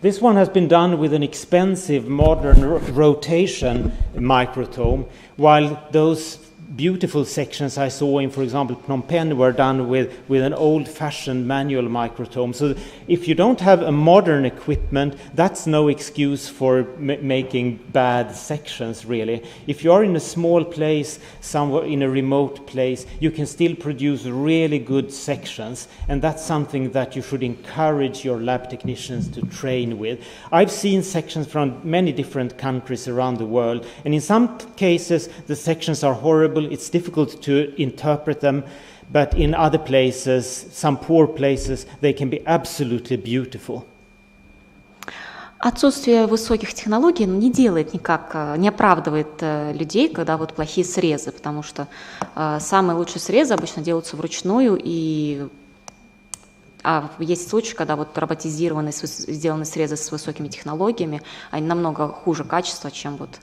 This one has been done with an expensive modern rotation microtome, while those beautiful sections I saw in, for example, Phnom Penh were done with an old-fashioned manual microtome. So if you don't have a modern equipment, that's no excuse for making bad sections, really. If you are in a small place, somewhere in a remote place, you can still produce really good sections, and that's something that you should encourage your lab technicians to train with. I've seen sections from many different countries around the world, and in some cases the sections are horrible. It's difficult to interpret them, but in other places, some poor places, they can be absolutely beautiful. Отсутствие высоких технологий не делает никак, не оправдывает людей, когда вот плохие срезы, потому что самые лучшие срезы обычно делаются вручную, а есть случаи, когда вот роботизированные, сделанные срезы с высокими технологиями, они намного хуже качества, чем вот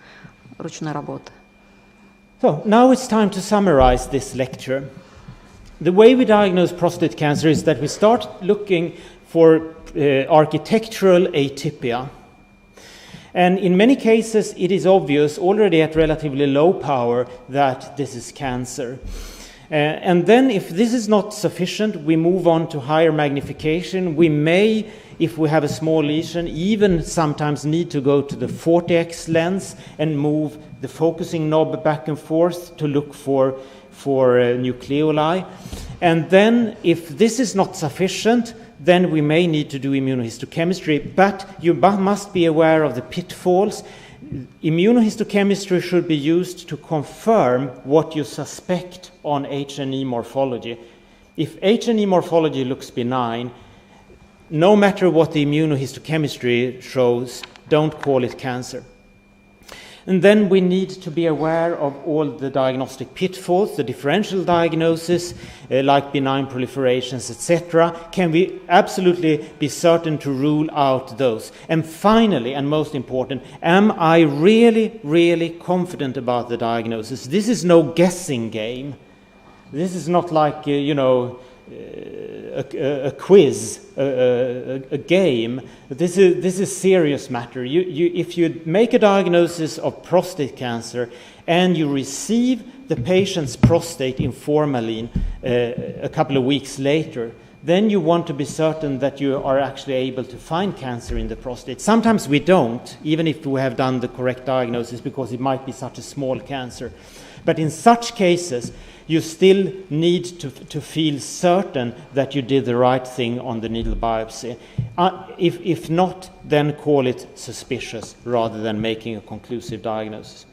ручной работы. So now it's time to summarize this lecture. The way we diagnose prostate cancer is that we start looking for architectural atypia. And in many cases, it is obvious already at relatively low power that this is cancer. And then if this is not sufficient, we move on to higher magnification. We may, if we have a small lesion, even sometimes need to go to the 40x lens and move the focusing knob back and forth to look for nucleoli. And then if this is not sufficient, then we may need to do immunohistochemistry, but you must be aware of the pitfalls. Immunohistochemistry should be used to confirm what you suspect on H&E morphology. If H&E morphology looks benign, no matter what the immunohistochemistry shows, don't call it cancer. And then we need to be aware of all the diagnostic pitfalls, the differential diagnosis, like benign proliferations, etc. Can we absolutely be certain to rule out those? And finally, and most important, am I really, really confident about the diagnosis? This is no guessing game. This is not like, a quiz, a game. This is serious matter. If you make a diagnosis of prostate cancer and you receive the patient's prostate in formalin a couple of weeks later, then you want to be certain that you are actually able to find cancer in the prostate. Sometimes we don't, even if we have done the correct diagnosis, because it might be such a small cancer. But in such cases, you still need to feel certain that you did the right thing on the needle biopsy. If not, then call it suspicious rather than making a conclusive diagnosis.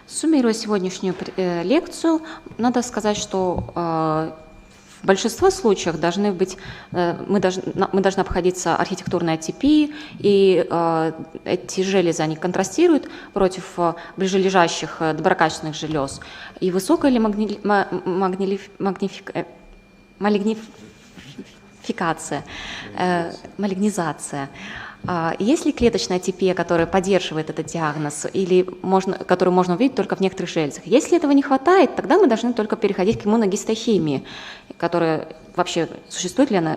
Суммируя сегодняшнюю лекцию, надо сказать, что в большинстве случаев мы должны обходиться архитектурной атипией, и эти железы, они контрастируют против ближележащих доброкачественных желез. И высокая или малигнизация. Есть ли клеточная атипия, которая поддерживает этот диагноз, или которую можно увидеть только в некоторых железах? Если этого не хватает, тогда мы должны только переходить к иммуногистохимии, которая вообще существует ли она,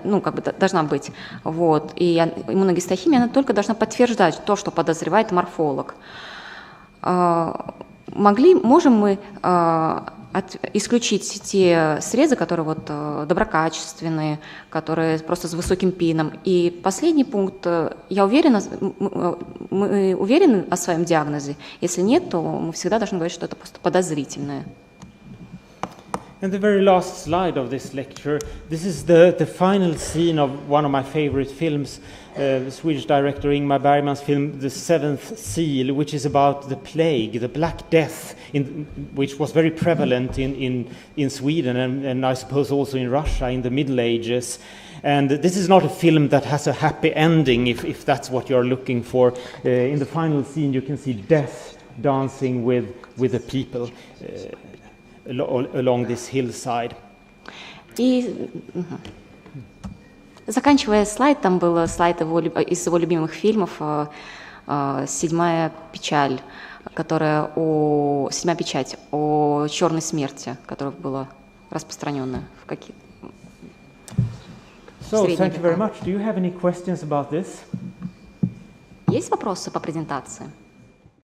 должна быть. Вот. И иммуногистохимия, она только должна подтверждать то, что подозревает морфолог. Можем мы исключить те срезы, которые доброкачественные, которые просто с высоким пином. И последний пункт, мы уверены о своем диагнозе. Если нет, то мы всегда должны говорить, что это просто подозрительное. And the very last slide of this lecture, this is the final scene of one of my favorite films, the Swedish director Ingmar Bergman's film The Seventh Seal, which is about the plague, the Black Death, which was very prevalent in Sweden and I suppose also in Russia in the Middle Ages. And this is not a film that has a happy ending, if that's what you're looking for. In the final scene you can see death dancing with the people along this hillside. И заканчивая слайд, там был слайд из его любимых фильмов «Седьмая печать», «Седьмая печать» о черной смерти, которая была распространена в какие-то. So, thank you very much. Do you have any questions about this? Есть вопросы по презентации?